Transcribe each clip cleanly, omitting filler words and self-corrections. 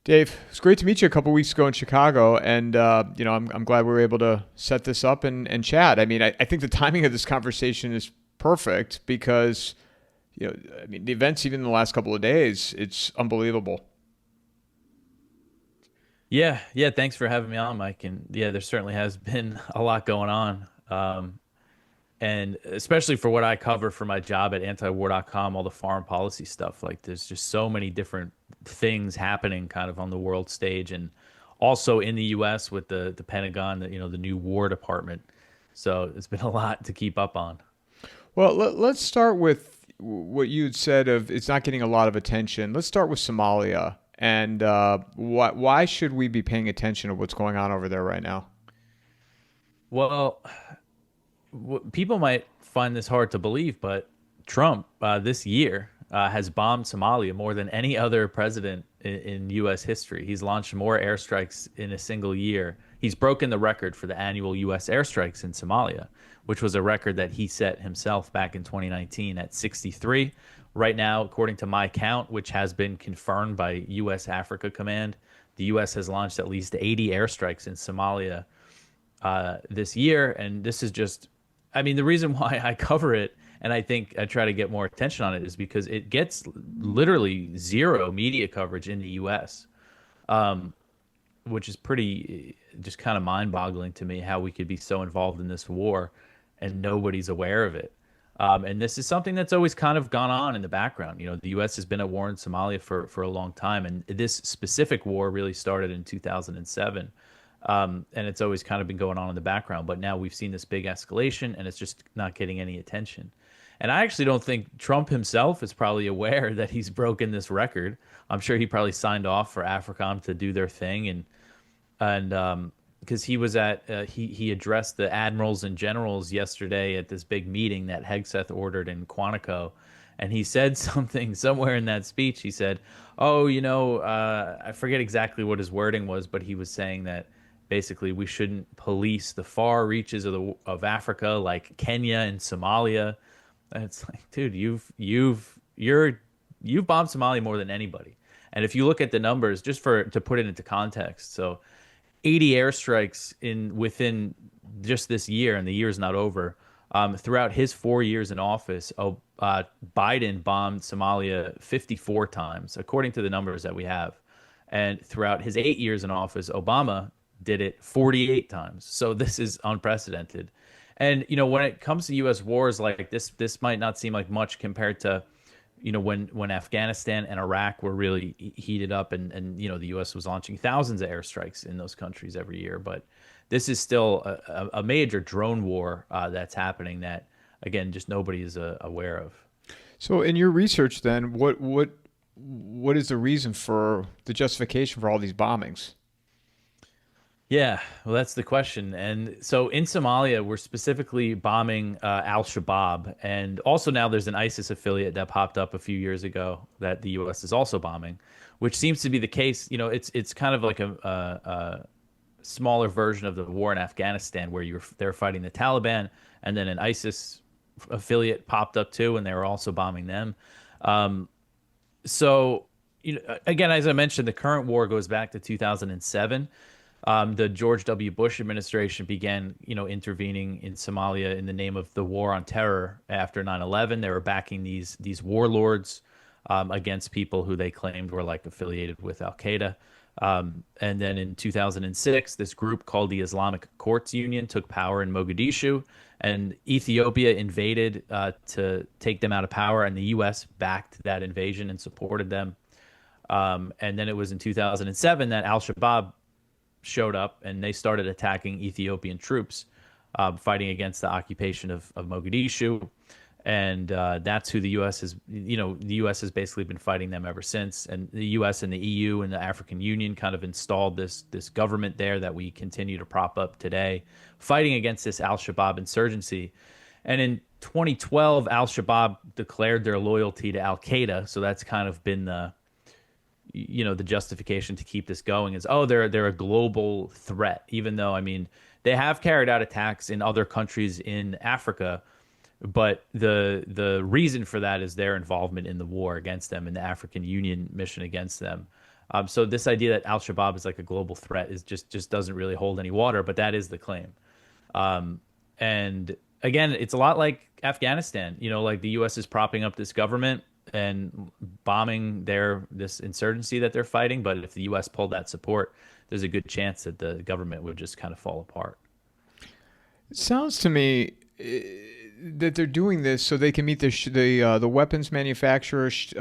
Dave, it's great to meet you a couple weeks ago in Chicago, and I'm glad we were able to set this up and chat. I mean, I think the timing of this conversation is perfect because the events even in the last couple of days, it's unbelievable. Yeah. Thanks for having me on, Mike. And yeah, there certainly has been a lot going on. And especially for what I cover for my job at antiwar.com, all the foreign policy stuff. Like, there's just so many different things happening kind of on the world stage, and also in the U.S. with the Pentagon, the new War Department. So it's been a lot to keep up on. Well, let's start with what you had said of it's not getting a lot of attention. Let's start with Somalia, and why should we be paying attention to what's going on over there right now? Well, people might find this hard to believe, but Trump this year has bombed Somalia more than any other president in U.S. history. He's launched more airstrikes in a single year. He's broken the record for the annual U.S. airstrikes in Somalia, which was a record that he set himself back in 2019 at 63. Right now, according to my count, which has been confirmed by U.S. Africa Command, the U.S. has launched at least 80 airstrikes in Somalia this year. And this is just, I mean, the reason why I cover it and I think I try to get more attention on it is because it gets literally zero media coverage in the US, um, which is pretty just kind of mind boggling to me how we could be so involved in this war and nobody's aware of it. And this is something that's always kind of gone on in the background. The U.S. has been at war in Somalia for a long time, and this specific war really started in 2007. And it's always kind of been going on in the background. But now we've seen this big escalation, and it's just not getting any attention. And I actually don't think Trump himself is probably aware that he's broken this record. I'm sure he probably signed off for AFRICOM to do their thing, and because he was at he addressed the admirals and generals yesterday at this big meeting that Hegseth ordered in Quantico, and he said something somewhere in that speech. He said, "Oh, I forget exactly what his wording was, but he was saying that basically we shouldn't police the far reaches of Africa like Kenya and Somalia." And it's like, dude, you've bombed Somalia more than anybody. And if you look at the numbers, just to put it into context, so 80 airstrikes in within just this year, and the year's not over. Throughout his 4 years in office, Biden bombed Somalia 54 times, according to the numbers that we have. And throughout his 8 years in office, Obama did it 48 times. So this is unprecedented. And when it comes to U.S. wars like this might not seem like much compared to when Afghanistan and Iraq were really heated up, and the U.S. was launching thousands of airstrikes in those countries every year. But this is still a major drone war that's happening that, again, just nobody is aware of. So, in your research, then, what is the reason for the justification for all these bombings? Yeah, well, that's the question. And so in Somalia, we're specifically bombing Al-Shabaab. And also now there's an ISIS affiliate that popped up a few years ago that the U.S. is also bombing, which seems to be the case. It's kind of like a smaller version of the war in Afghanistan where they're fighting the Taliban, and then an ISIS affiliate popped up too, and they were also bombing them. Um, so, again, as I mentioned, the current war goes back to 2007. The George W. Bush administration began, intervening in Somalia in the name of the war on terror after 9/11. They were backing these warlords against people who they claimed were like affiliated with Al Qaeda. And then in 2006, this group called the Islamic Courts Union took power in Mogadishu, and Ethiopia invaded to take them out of power, and the U.S. backed that invasion and supported them. And then it was in 2007 that Al Shabaab showed up and they started attacking Ethiopian troops fighting against the occupation of Mogadishu. And that's who the U.S. the U.S. has basically been fighting them ever since. And the U.S. and the EU and the African Union kind of installed this government there that we continue to prop up today, fighting against this Al-Shabaab insurgency. And in 2012, Al-Shabaab declared their loyalty to Al-Qaeda. So that's kind of been the justification to keep this going is, oh, they're a global threat, even though, I mean, they have carried out attacks in other countries in Africa, but the reason for that is their involvement in the war against them and the African Union mission against them. So this idea that Al-Shabaab is like a global threat is just doesn't really hold any water, but that is the claim. And again, it's a lot like Afghanistan. Like the U.S. is propping up this government and bombing this insurgency that they're fighting. But if the U.S. pulled that support, there's a good chance that the government would just kind of fall apart. It sounds to me that they're doing this so they can meet the weapons manufacturers,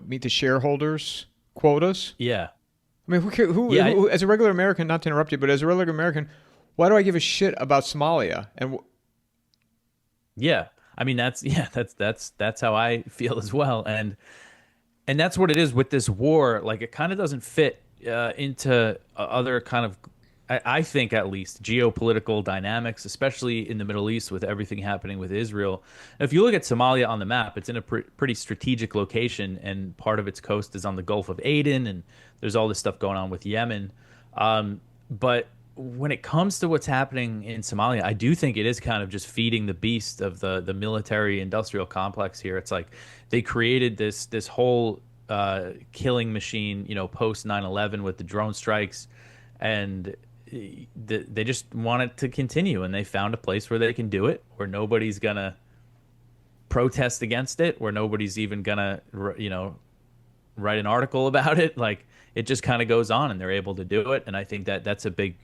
meet the shareholders' quotas. Yeah. I mean, Yeah. as a regular American, not to interrupt you, but as a regular American, why do I give a shit about Somalia? Yeah. I mean, that's how I feel as well. And that's what it is with this war. Like it kind of doesn't fit into other kind of, I think at least, geopolitical dynamics, especially in the Middle East with everything happening with Israel. If you look at Somalia on the map, it's in a pretty strategic location, and part of its coast is on the Gulf of Aden, and there's all this stuff going on with Yemen. But when it comes to what's happening in Somalia, I do think it is kind of just feeding the beast of the military industrial complex here. It's like they created this whole killing machine, post 9/11 with the drone strikes, and they just want it to continue. And they found a place where they can do it, where nobody's gonna protest against it, where nobody's even gonna write an article about it. Like it just kind of goes on, and they're able to do it. And I think that's a big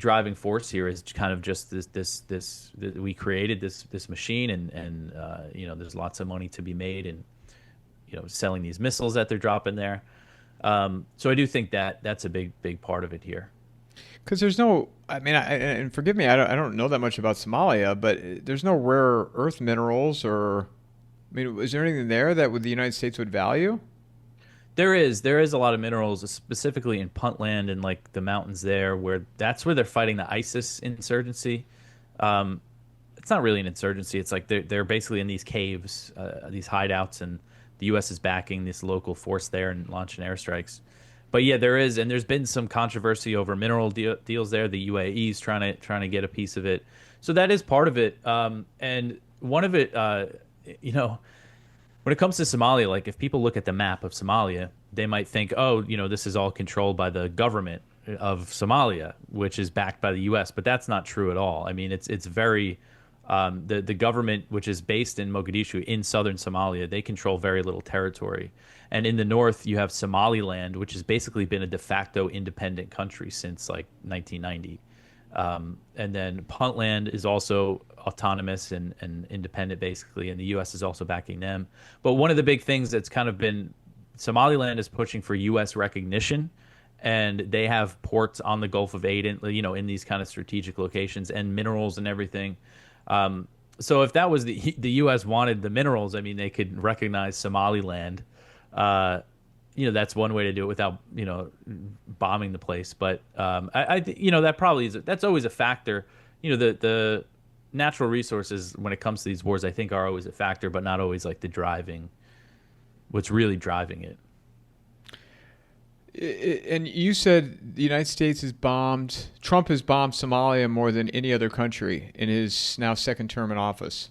driving force here, is kind of just this we created this machine, and there's lots of money to be made, and selling these missiles that they're dropping there. So I do think that's a big part of it here. Because there's no, I mean, and forgive me, I don't know that much about Somalia, but there's no rare earth minerals, or, I mean, is there anything there that the United States would value? There is a lot of minerals, specifically in Puntland and like the mountains there, where that's where they're fighting the ISIS insurgency. It's not really an insurgency. It's like they're basically in these caves, these hideouts, and the U.S. is backing this local force there and launching airstrikes. But yeah, there is, and there's been some controversy over mineral deals there. The UAE is trying to get a piece of it, so that is part of it. And one of it, when it comes to Somalia, like if people look at the map of Somalia, they might think, oh, this is all controlled by the government of Somalia, which is backed by the U.S. But that's not true at all. I mean, it's very the government, which is based in Mogadishu in southern Somalia, they control very little territory. And in the north, you have Somaliland, which has basically been a de facto independent country since like 1990. And then Puntland is also autonomous and independent, basically, and the U.S. is also backing them. But one of the big things that's kind of been Somaliland is pushing for U.S. recognition, and they have ports on the Gulf of Aden, in these kind of strategic locations, and minerals and everything. So if that was the U.S. wanted the minerals, I mean, they could recognize Somaliland. That's one way to do it without, bombing the place. But that's always a factor. The natural resources when it comes to these wars, I think, are always a factor, but not always like what's really driving it. And you said the United States Trump has bombed Somalia more than any other country in his now second term in office.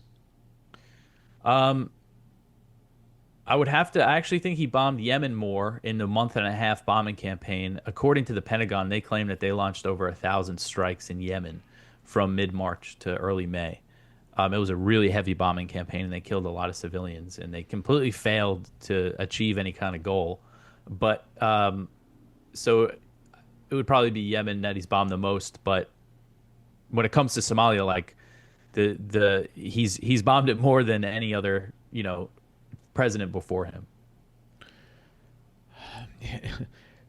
I actually think he bombed Yemen more in the month-and-a-half bombing campaign. According to the Pentagon, they claim that they launched over 1,000 strikes in Yemen from mid-March to early May. It was a really heavy bombing campaign, and they killed a lot of civilians, and they completely failed to achieve any kind of goal. But so it would probably be Yemen that he's bombed the most. But when it comes to Somalia, like he's bombed it more than any other president before him.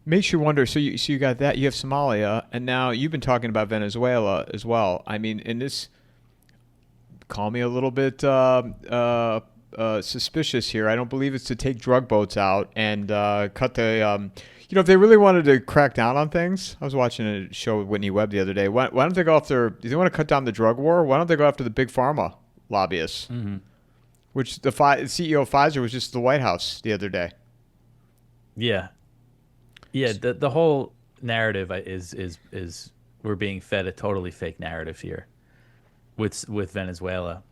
Makes you wonder. So you got that. You have Somalia, and now you've been talking about Venezuela as well. I mean, in this, call me a little bit suspicious here. I don't believe it's to take drug boats out and cut the. If they really wanted to crack down on things, I was watching a show with Whitney Webb the other day. Why don't they go after? Do they want to cut down the drug war? Why don't they go after the big pharma lobbyists? Mm-hmm. Which the CEO of Pfizer was just at the White House the other day. Yeah. The whole narrative is we're being fed a totally fake narrative here with Venezuela.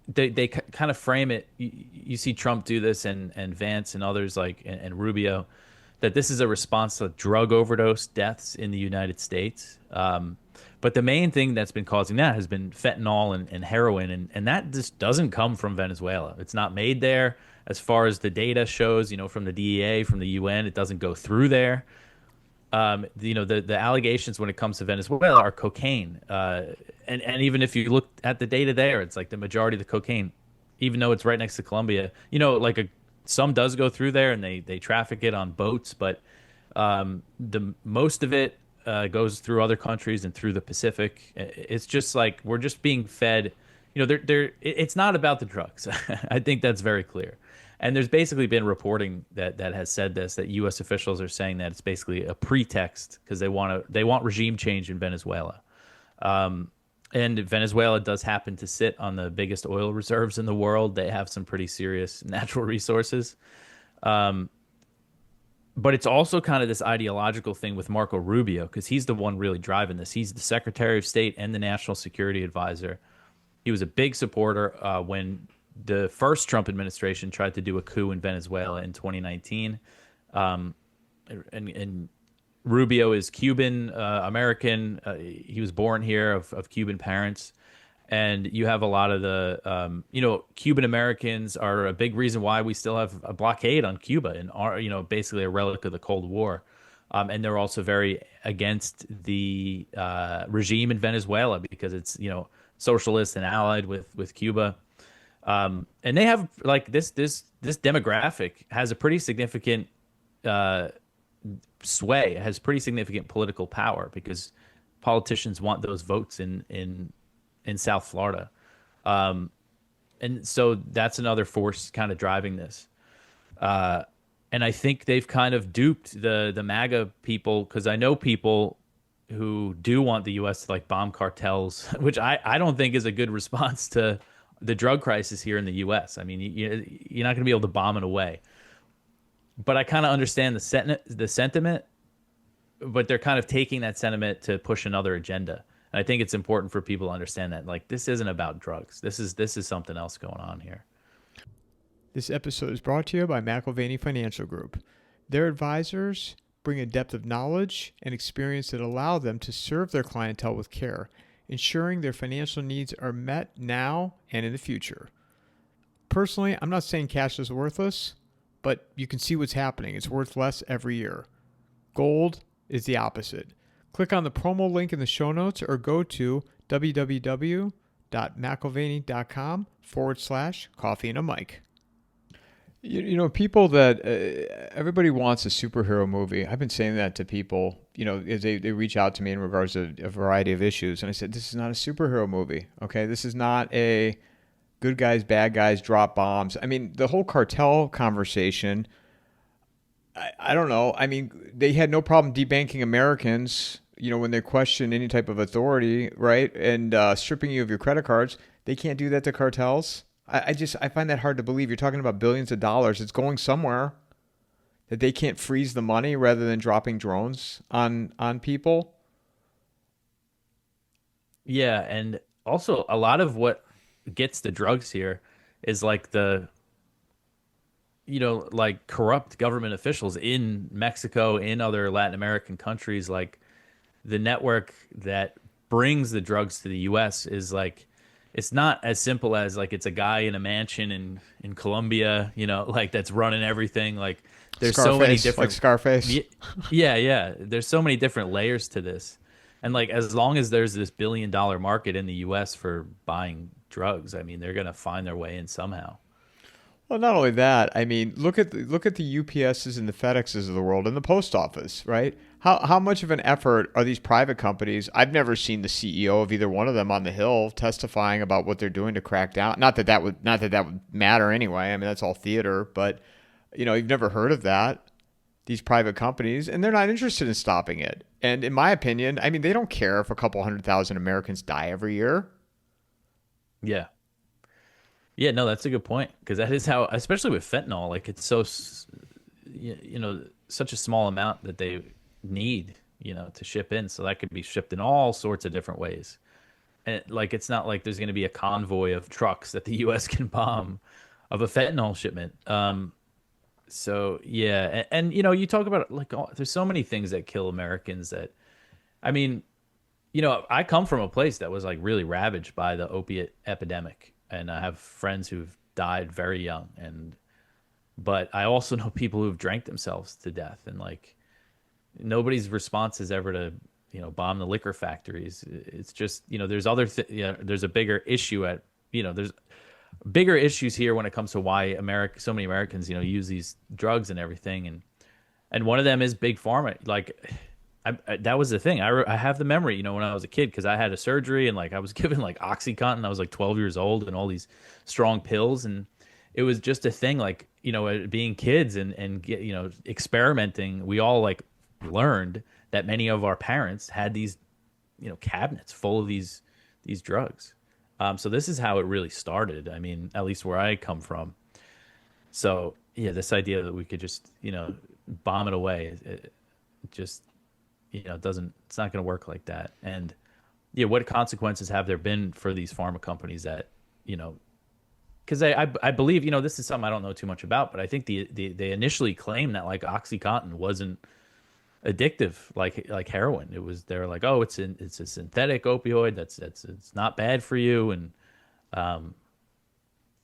they kind of frame it. You see Trump do this, and Vance and others like and Rubio, that this is a response to drug overdose deaths in the United States. But the main thing that's been causing that has been fentanyl and heroin, and that just doesn't come from Venezuela. It's not made there. As far as the data shows, from the DEA, from the UN, it doesn't go through there. The allegations when it comes to Venezuela are cocaine. And even if you look at the data there, it's like the majority of the cocaine, even though it's right next to Colombia, some does go through there and they traffic it on boats, but the most of it goes through other countries and through the Pacific. It's just like we're just being fed. It's not about the drugs. I think that's very clear. And there's basically been reporting that has said this, that U.S. officials are saying that it's basically a pretext because they want regime change in Venezuela. And Venezuela does happen to sit on the biggest oil reserves in the world. They have some pretty serious natural resources. But it's also kind of this ideological thing with Marco Rubio because he's the one really driving this. He's the Secretary of State and the National Security Advisor. He was a big supporter when the first Trump administration tried to do a coup in Venezuela in 2019. And Rubio is Cuban American. He was born here of Cuban parents. And you have a lot of the, Cuban Americans are a big reason why we still have a blockade on Cuba and are, basically a relic of the Cold War. And they're also very against the regime in Venezuela because it's, socialist and allied with Cuba. And they have like this demographic has a pretty significant sway, has pretty significant political power because politicians want those votes in South Florida. And so that's another force kind of driving this. And I think they've kind of duped the MAGA people because I know people who do want the U.S. to like bomb cartels, which I don't think is a good response to the drug crisis here in the U.S. I mean, you're not going to be able to bomb it away. But I kind of understand the sentiment, but they're kind of taking that sentiment to push another agenda. And I think it's important for people to understand that, like, this isn't about drugs. This is something else going on here. This episode is brought to you by McIlvaney Financial Group. Their advisors bring a depth of knowledge and experience that allow them to serve their clientele with care, ensuring their financial needs are met now and in the future. Personally, I'm not saying cash is worthless, but you can see what's happening. It's worth less every year. Gold is the opposite. Click on the promo link in the show notes or go to www.mcilvaney.com/coffeeandamike. People that everybody wants a superhero movie. I've been saying that to people, as they reach out to me in regards to a variety of issues. And I said, this is not a superhero movie. Okay. This is not a good guys, bad guys drop bombs. I mean, the whole cartel conversation, I don't know. I mean, they had no problem debanking Americans, when they question any type of authority, right? And stripping you of your credit cards. They can't do that to cartels. I find that hard to believe. You're talking about billions of dollars. It's going somewhere that they can't freeze the money rather than dropping drones on people. Yeah, and also a lot of what gets the drugs here is like like corrupt government officials in Mexico, in other Latin American countries. Like the network that brings the drugs to the U.S. is like, it's not as simple as like it's a guy in a mansion in Colombia, like that's running everything. Like there's Scarface, so many different, like Scarface. Yeah. There's so many different layers to this. And like, as long as there's this $1 billion market in the U.S. for buying drugs, I mean, they're going to find their way in somehow. Well, not only that, I mean, look at the UPSs and the FedExes of the world and the post office, right? How much of an effort are these private companies? I've never seen the CEO of either one of them on the Hill testifying about what they're doing to crack down. Not that that would matter anyway. I mean, that's all theater, but you've never heard of that. These private companies, and they're not interested in stopping it. And in my opinion, I mean, they don't care if a couple 100,000 Americans die every year. Yeah. Yeah, no, that's a good point because that is how, especially with fentanyl, like it's so, such a small amount that they need, to ship in. So that could be shipped in all sorts of different ways. And like it's not like there's going to be a convoy of trucks that the U.S. can bomb of a fentanyl shipment. So yeah, and you know, you talk about like there's so many things that kill Americans that I mean, you know, I come from a place that was like really ravaged by the opiate epidemic, and I have friends who've died very young, and but I also know people who've drank themselves to death, and like nobody's response is ever to, you know, bomb the liquor factories. It's just, you know, there's there's a bigger issue at, you know, there's bigger issues here when it comes to why so many Americans, you know, use these drugs and everything, and one of them is big pharma. Like, that was the thing. I have the memory, you know, when I was a kid, because I had a surgery and like I was given like OxyContin. I was like 12 years old and all these strong pills, and it was just a thing. Like, you know, being kids and get, you know, experimenting, we all like learned that many of our parents had these, you know, cabinets full of these drugs. So this is how it really started. I mean, at least where I come from. So yeah, this idea that we could just, you know, bomb it away, it just, you know, it's not going to work like that. And yeah, what consequences have there been for these pharma companies that, you know, because I believe, you know, this is something I don't know too much about, but I think they initially claimed that like OxyContin wasn't addictive like heroin. They're like, oh, it's a synthetic opioid that's it's not bad for you, and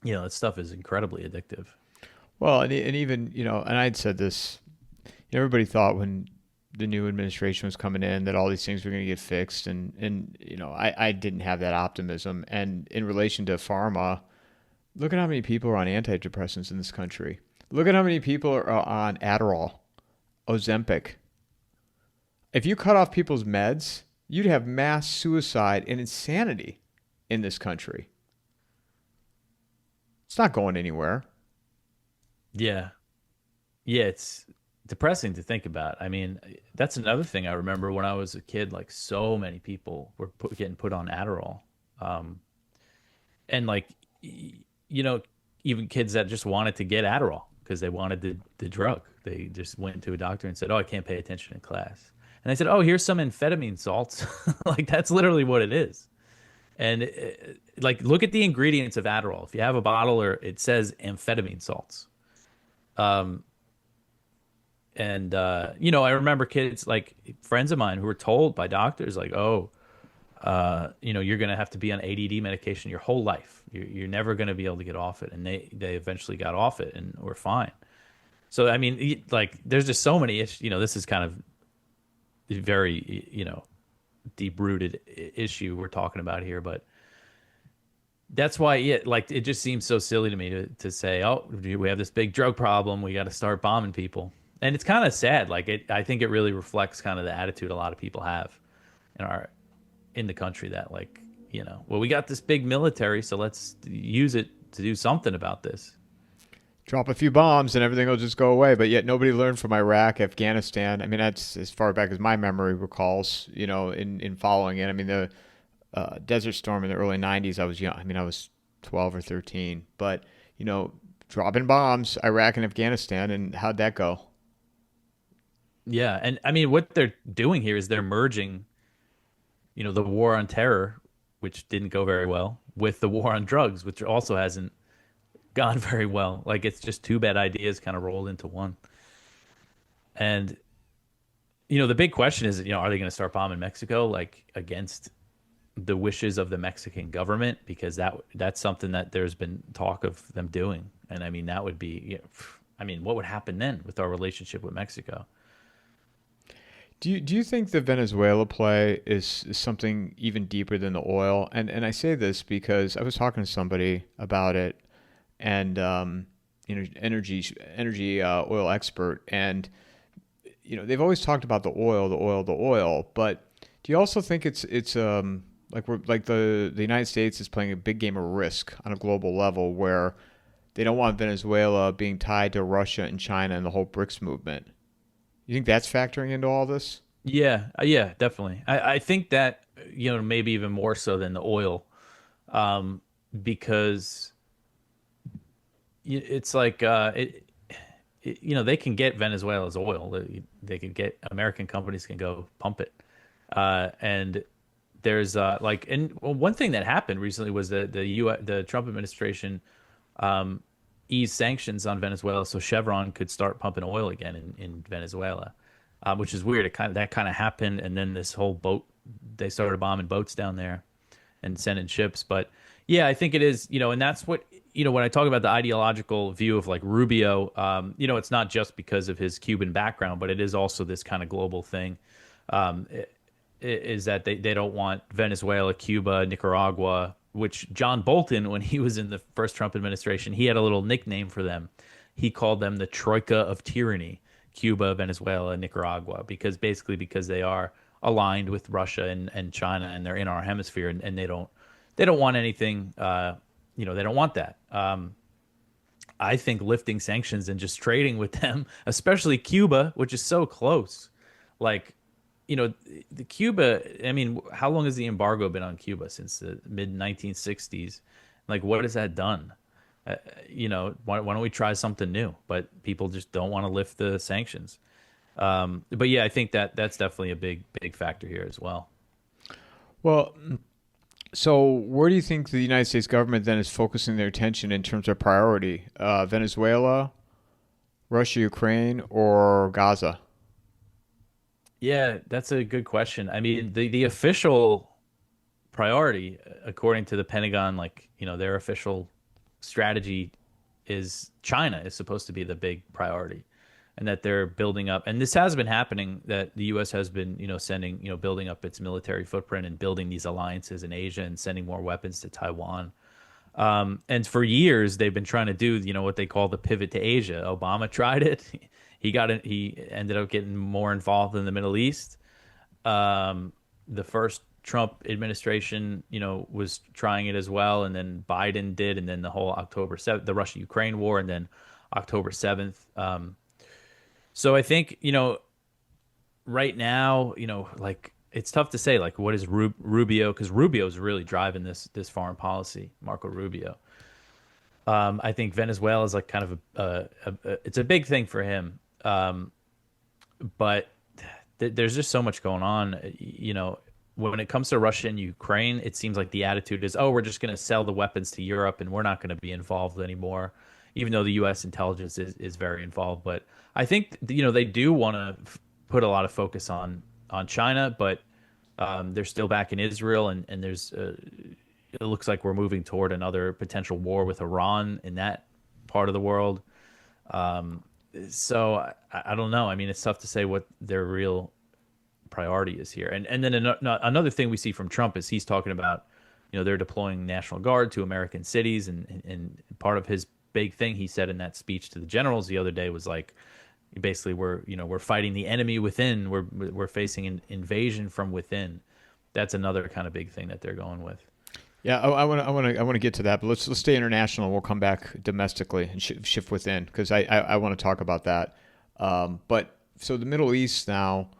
you know, that stuff is incredibly addictive. Well, and even, you know, and I'd said this, everybody thought when the new administration was coming in that all these things were going to get fixed, and you know, I didn't have that optimism. And in relation to pharma, look at how many people are on antidepressants in this country. Look at how many people are on Adderall, Ozempic. If you cut off people's meds, you'd have mass suicide and insanity in this country. It's not going anywhere. Yeah, yeah, it's depressing to think about. I mean, that's another thing I remember when I was a kid. Like, so many people were getting put on Adderall, um, and like, you know, even kids that just wanted to get Adderall because they wanted the drug. They just went to a doctor and said, "Oh, I can't pay attention in class." And I said, "Oh, here's some amphetamine salts." Like, that's literally what it is. And like, look at the ingredients of Adderall. If you have a bottle, or it says amphetamine salts. Um, and you know, I remember kids, like friends of mine, who were told by doctors, like, "Oh, you know, you're going to have to be on ADD medication your whole life. You're never going to be able to get off it." And they eventually got off it and were fine. So, I mean, like, there's just so many issues. You know, this is kind of very, you know, deep rooted issue we're talking about here, but that's why, yeah, like, it just seems so silly to me to say, oh, we have this big drug problem, we got to start bombing people. And it's kind of sad. Like, I think it really reflects kind of the attitude a lot of people have in the country, that, like, you know, well, we got this big military, so let's use it to do something about this. Drop a few bombs and everything will just go away. But yet nobody learned from Iraq, Afghanistan. I mean, that's as far back as my memory recalls, you know, in following it. I mean, the Desert Storm in the early 90s, I was young. I mean, I was 12 or 13. But, you know, dropping bombs, Iraq and Afghanistan, and how'd that go? Yeah, and I mean, what they're doing here is they're merging, you know, the war on terror, which didn't go very well, with the war on drugs, which also hasn't gone very well. Like, it's just two bad ideas kind of rolled into one. And, you know, the big question is, you know, are they going to start bombing Mexico, like, against the wishes of the Mexican government? Because that's something that there's been talk of them doing. And I mean, that would be, you know, I mean, what would happen then with our relationship with Mexico? Do you think the Venezuela play is something even deeper than the oil? And I say this because I was talking to somebody about it, and you know, energy oil expert, and you know, they've always talked about the oil, the oil, the oil. But do you also think it's like we're like the United States is playing a big game of risk on a global level, where they don't want Venezuela being tied to Russia and China and the whole BRICS movement? You think that's factoring into all this? Yeah, yeah, definitely. I think that, you know, maybe even more so than the oil, because it's like you know, they can get Venezuela's oil. They can get, American companies can go pump it, and there's like, and one thing that happened recently was the Trump administration eased sanctions on Venezuela so Chevron could start pumping oil again in Venezuela, which is weird. That kind of happened, and then this whole boat, they started bombing boats down there and sending ships. But yeah, I think it is, and that's what, when I talk about the ideological view of like Rubio, it's not just because of his Cuban background, but it is also this kind of global thing. Is that they don't want Venezuela, Cuba, Nicaragua, which John Bolton, when he was in the first Trump administration, he had a little nickname for them. He called them the Troika of Tyranny, Cuba, Venezuela, Nicaragua, because they are aligned with Russia and China, and they're in our hemisphere, and they don't want anything, they don't want that. I think lifting sanctions and just trading with them, especially Cuba, which is so close, like, the Cuba, I mean, how long has the embargo been on Cuba? Since the mid 1960s? Like, what has that done? Why don't we try something new? But people just don't want to lift the sanctions. But yeah, I think that's definitely a big factor here as well. Well, so where do you think the United States government then is focusing their attention in terms of priority? Venezuela, Russia, Ukraine, or Gaza? Yeah, that's a good question. I mean, the official priority, according to the Pentagon, like, their official strategy is China is supposed to be the big priority, and that they're building up. And this has been happening, that the U.S. has been, sending, building up its military footprint and building these alliances in Asia and sending more weapons to Taiwan. And for years, they've been trying to do, what they call the pivot to Asia. Obama tried it. He ended up getting more involved in the Middle East. The first Trump administration, was trying it as well, and then Biden did, and then the whole October 7th, the Russia-Ukraine war, and then October 7th. So I think, right now, like, it's tough to say, like, what is Rubio, because Rubio's really driving this foreign policy, Marco Rubio. I think Venezuela is like kind of it's a big thing for him. But there's just so much going on. When it comes to Russia and Ukraine, it seems like the attitude is, oh, we're just going to sell the weapons to Europe and we're not going to be involved anymore, even though the U.S. intelligence is very involved. But I think, they do want to put a lot of focus on China, but they're still back in Israel, and there's it looks like we're moving toward another potential war with Iran in that part of the world. So I don't know. I mean, it's tough to say what their real priority is here. And then another thing we see from Trump is he's talking about, they're deploying National Guard to American cities, and part of his big thing he said in that speech to the generals the other day was like, basically, we're fighting the enemy within. We're facing an invasion from within. That's another kind of big thing that they're going with. Yeah, I want to get to that, but let's stay international. We'll come back domestically and shift within, because I want to talk about that. But so the Middle East now,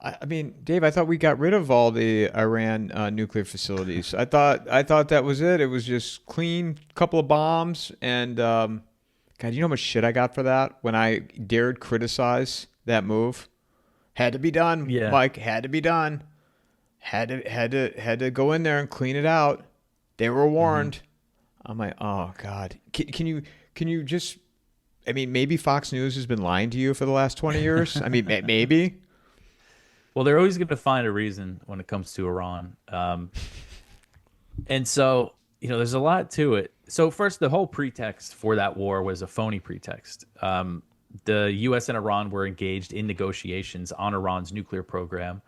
I mean, Dave, I thought we got rid of all the Iran nuclear facilities. I thought that was it. It was just clean, couple of bombs, and God, you know how much shit I got for that when I dared criticize that move? Had to be done, Yeah. Mike. Had to be done. Had to go in there and clean it out. They were warned. I'm like, oh God. Can you just? I mean, maybe Fox News has been lying to you for the last 20 years. I mean, maybe. Well, they're always going to find a reason when it comes to Iran. And so, there's a lot to it. So first, the whole pretext for that war was a phony pretext. The U.S. and Iran were engaged in negotiations on Iran's nuclear program.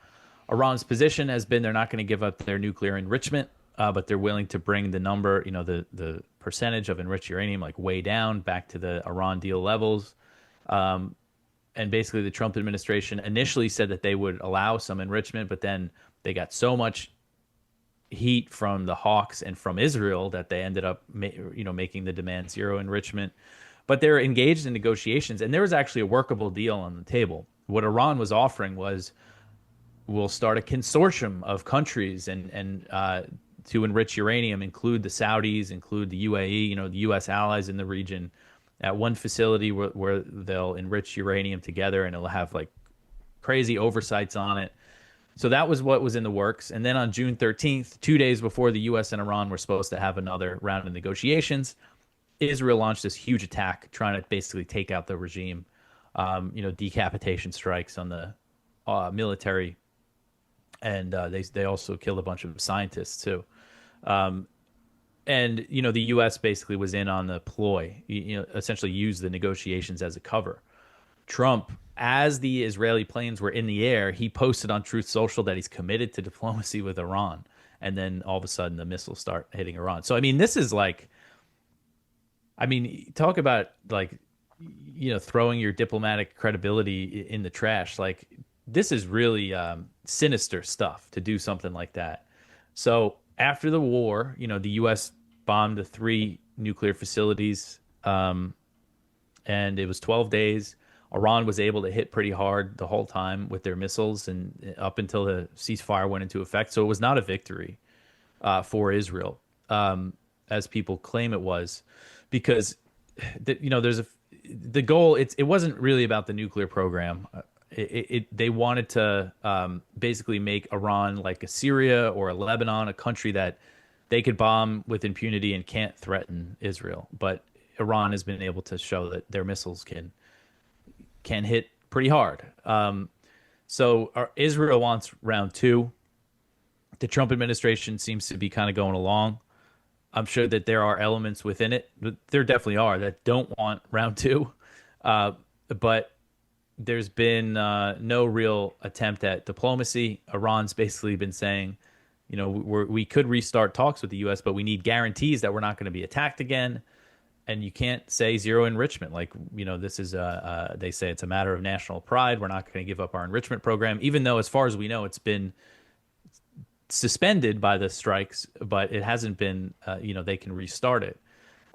Iran's position has been they're not going to give up their nuclear enrichment, but they're willing to bring the number, the percentage of enriched uranium, like way down back to the Iran deal levels. And basically the Trump administration initially said that they would allow some enrichment, but then they got so much heat from the hawks and from Israel that they ended up, making the demand zero enrichment. But they're engaged in negotiations, and there was actually a workable deal on the table. What Iran was offering was, we'll start a consortium of countries and to enrich uranium, include the Saudis, include the UAE, the U.S. allies in the region, at one facility where they'll enrich uranium together, and it'll have like crazy oversights on it. So that was what was in the works. And then on June 13th, 2 days before the U.S. and Iran were supposed to have another round of negotiations, Israel launched this huge attack trying to basically take out the regime. Decapitation strikes on the military, and they also killed a bunch of scientists too. And the U.S. basically was in on the ploy. Essentially used the negotiations as a cover. Trump, as the Israeli planes were in the air, he posted on Truth Social that he's committed to diplomacy with Iran. And then all of a sudden the missiles start hitting Iran. So, I mean, this is like, talk about like, throwing your diplomatic credibility in the trash. Like, this is really sinister stuff to do something like that. So after the war, the U.S. bombed the 3 nuclear facilities, and it was 12 days. Iran was able to hit pretty hard the whole time with their missiles and up until the ceasefire went into effect. So it was not a victory for Israel, as people claim it was, because the goal. It wasn't really about the nuclear program. They wanted to basically make Iran like a Syria or a Lebanon, a country that they could bomb with impunity and can't threaten Israel. But Iran has been able to show that their missiles can hit pretty hard. So Israel wants round 2. The Trump administration seems to be kind of going along. I'm sure that there are elements within it, there definitely are, that don't want round 2. But there's been no real attempt at diplomacy. Iran's basically been saying, we could restart talks with the U.S., but we need guarantees that we're not going to be attacked again. And you can't say zero enrichment. Like, this is they say it's a matter of national pride. We're not going to give up our enrichment program, even though, as far as we know, it's been suspended by the strikes, but it hasn't been, they can restart it.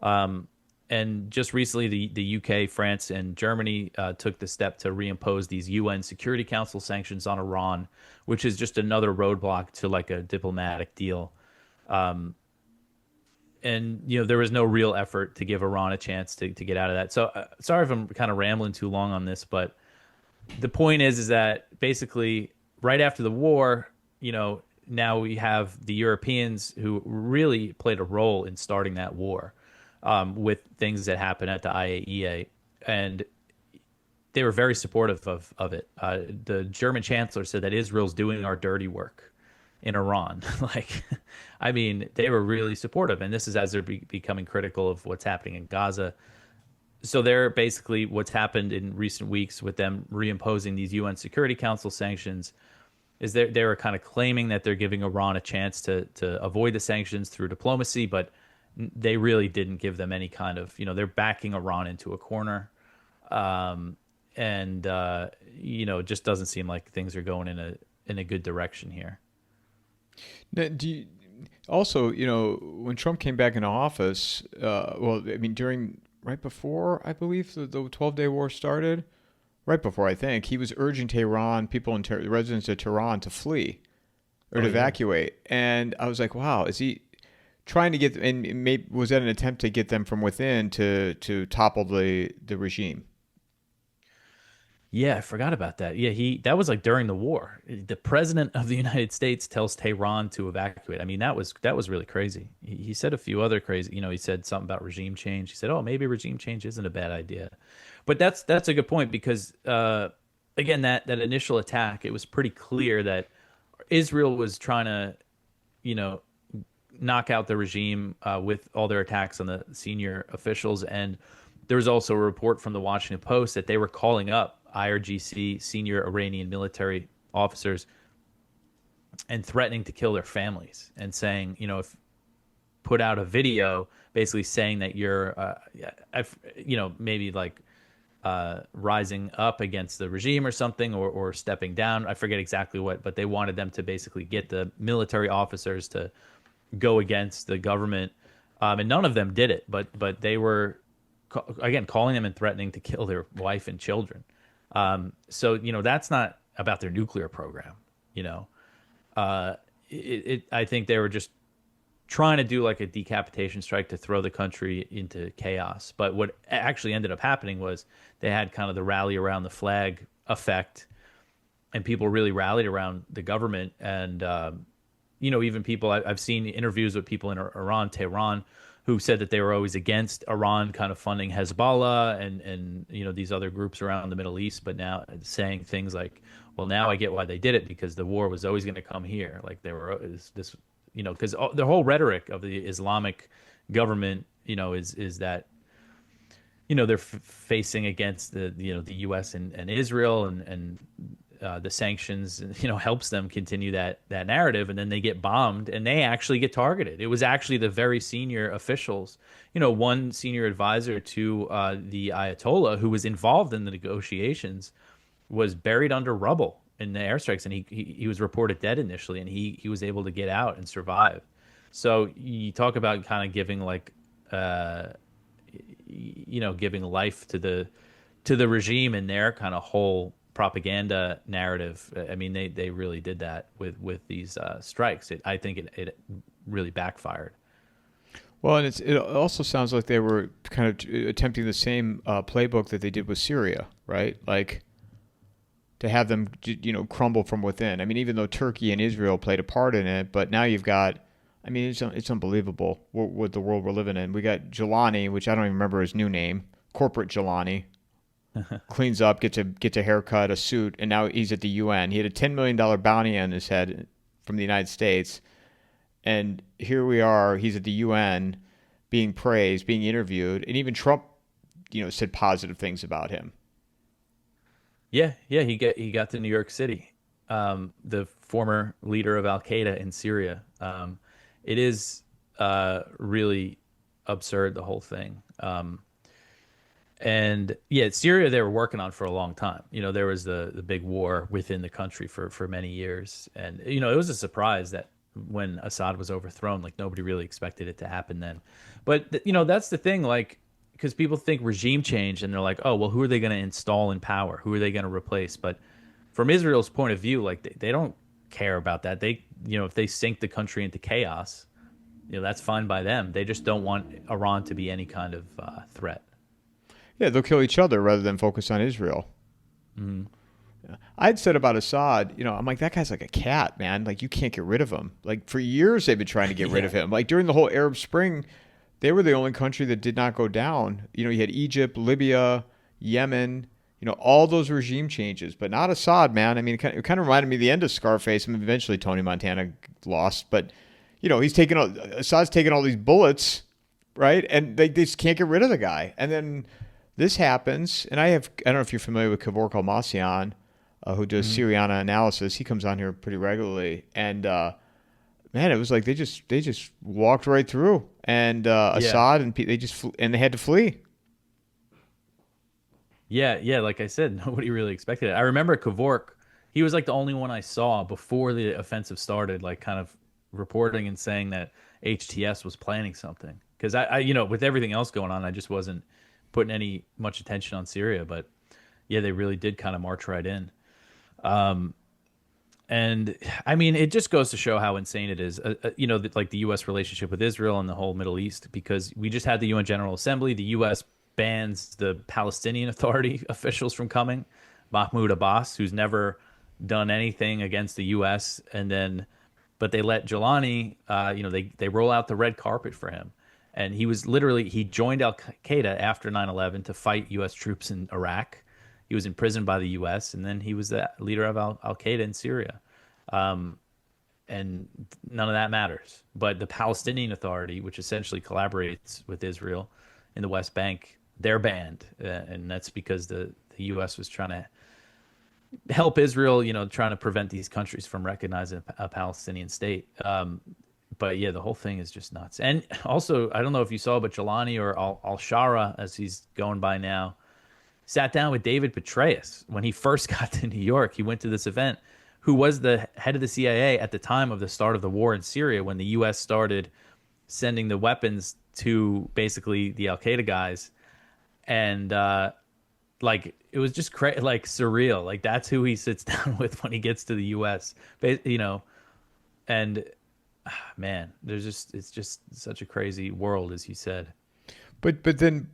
And just recently, the UK, France, and Germany took the step to reimpose these UN Security Council sanctions on Iran, which is just another roadblock to like a diplomatic deal. And there was no real effort to give Iran a chance to get out of that. So sorry if I'm kind of rambling too long on this, but the point is that basically right after the war, now we have the Europeans who really played a role in starting that war, with things that happened at the IAEA, and they were very supportive of it. The German chancellor said that Israel's doing our dirty work in Iran. They were really supportive, and this is as they're becoming critical of what's happening in Gaza. So they're basically, what's happened in recent weeks with them reimposing these UN Security Council sanctions is they were kind of claiming that they're giving Iran a chance to avoid the sanctions through diplomacy, but they really didn't give them any kind of, they're backing Iran into a corner. It just doesn't seem like things are going in a good direction here. Now, also, when Trump came back into office, right before, I believe, the 12-day war started, right before, I think, he was urging Tehran, residents of Tehran, to flee or to evacuate. And I was like, wow, is he trying to get, and maybe, was that an attempt to get them from within to topple the regime? Yeah, I forgot about that. Yeah, that was like during the war. The president of the United States tells Tehran to evacuate. That was really crazy. He said a few other crazy, he said something about regime change. He said, "Oh, maybe regime change isn't a bad idea." But that's a good point, because again, that initial attack, it was pretty clear that Israel was trying to, knock out the regime with all their attacks on the senior officials. And there was also a report from the Washington Post that they were calling up IRGC senior Iranian military officers and threatening to kill their families, and saying, if put out a video basically saying that you're, maybe like rising up against the regime or something, or stepping down. I forget exactly what, but they wanted them to basically get the military officers to go against the government. And none of them did it, but they were, again, calling them and threatening to kill their wife and children. So, that's not about their nuclear program. I think they were just trying to do like a decapitation strike to throw the country into chaos. But what actually ended up happening was they had kind of the rally around the flag effect. and people really rallied around the government. And even people I've seen interviews with people in Iran, Tehran, who said that they were always against Iran kind of funding Hezbollah and these other groups around the Middle East, but now saying things like, well, now I get why they did it, because the war was always going to come here. Like they were this, because the whole rhetoric of the Islamic government, is that they're facing against the U.S. and Israel, and the sanctions, helps them continue that narrative, and then they get bombed and they actually get targeted. It was actually the very senior officials, one senior advisor to the Ayatollah who was involved in the negotiations was buried under rubble in the airstrikes, and he was reported dead initially, and he was able to get out and survive. So you talk about kind of giving giving life to the regime and their kind of whole propaganda narrative. I mean, they really did that with these strikes. I think it really backfired. Well, and it also sounds like they were kind of attempting the same playbook that they did with Syria, right? Like to have them, crumble from within. I mean, even though Turkey and Israel played a part in it, but now you've got, I mean, it's unbelievable what the world we're living in. We got Jelani, which I don't even remember his new name, corporate Jelani, cleans up, gets a haircut, a suit, and now he's at the UN. He had a $10 million bounty on his head from the United States, and here we are. He's at the UN, being praised, being interviewed, and even Trump, said positive things about him. Yeah, he got to New York City, the former leader of Al Qaeda in Syria. It is really absurd, the whole thing. And yeah, Syria they were working on for a long time. There was the big war within the country for many years, and it was a surprise that when Assad was overthrown, like nobody really expected it to happen then. But that's the thing, like, because people think regime change and they're like, oh, well, who are they going to install in power? Who are they going to replace? But from Israel's point of view, like they don't care about that. They, if they sink the country into chaos, that's fine by them. They just don't want Iran to be any kind of threat. Yeah, they'll kill each other rather than focus on Israel. Mm-hmm. I'd said about Assad, I'm like, that guy's like a cat, man. Like, you can't get rid of him. Like, for years they've been trying to get rid of him. Like, during the whole Arab Spring, they were the only country that did not go down. You had Egypt, Libya, Yemen, all those regime changes, but not Assad, man. I mean, it kind of reminded me of the end of Scarface. I mean, eventually Tony Montana lost, but, Assad's taking all these bullets, right? And they just can't get rid of the guy. And then this happens, and I don't know if you're familiar with Kevork Almassian, who does Syriana analysis. He comes on here pretty regularly, and man, it was like they just walked right through, and Assad and they had to flee. Yeah, like I said, nobody really expected it. I remember Kevork, he was like the only one I saw before the offensive started, like kind of reporting and saying that HTS was planning something. Because I with everything else going on, I just wasn't putting much attention on Syria. But yeah, they really did kind of march right in. And I mean, it just goes to show how insane it is, like the U.S. relationship with Israel and the whole Middle East, because we just had the UN General Assembly. The U.S. bans the Palestinian Authority officials from coming. Mahmoud Abbas, who's never done anything against the U.S., but they let Jelani, they roll out the red carpet for him. And he joined Al Qaeda after 9/11 to fight U.S. troops in Iraq. He was imprisoned by the U.S., and then he was the leader of Al Qaeda in Syria. And none of that matters. But the Palestinian Authority, which essentially collaborates with Israel in the West Bank, they're banned. And that's because the U.S. was trying to help Israel, trying to prevent these countries from recognizing a Palestinian state. But yeah, the whole thing is just nuts. And also, I don't know if you saw, but Jelani, or Al-Shara, as he's going by now, sat down with David Petraeus when he first got to New York. He went to this event, who was the head of the CIA at the time of the start of the war in Syria, when the U.S. started sending the weapons to basically the Al-Qaeda guys. And it was just surreal. Like, that's who he sits down with when he gets to the U.S., and man, it's just such a crazy world, as you said. But then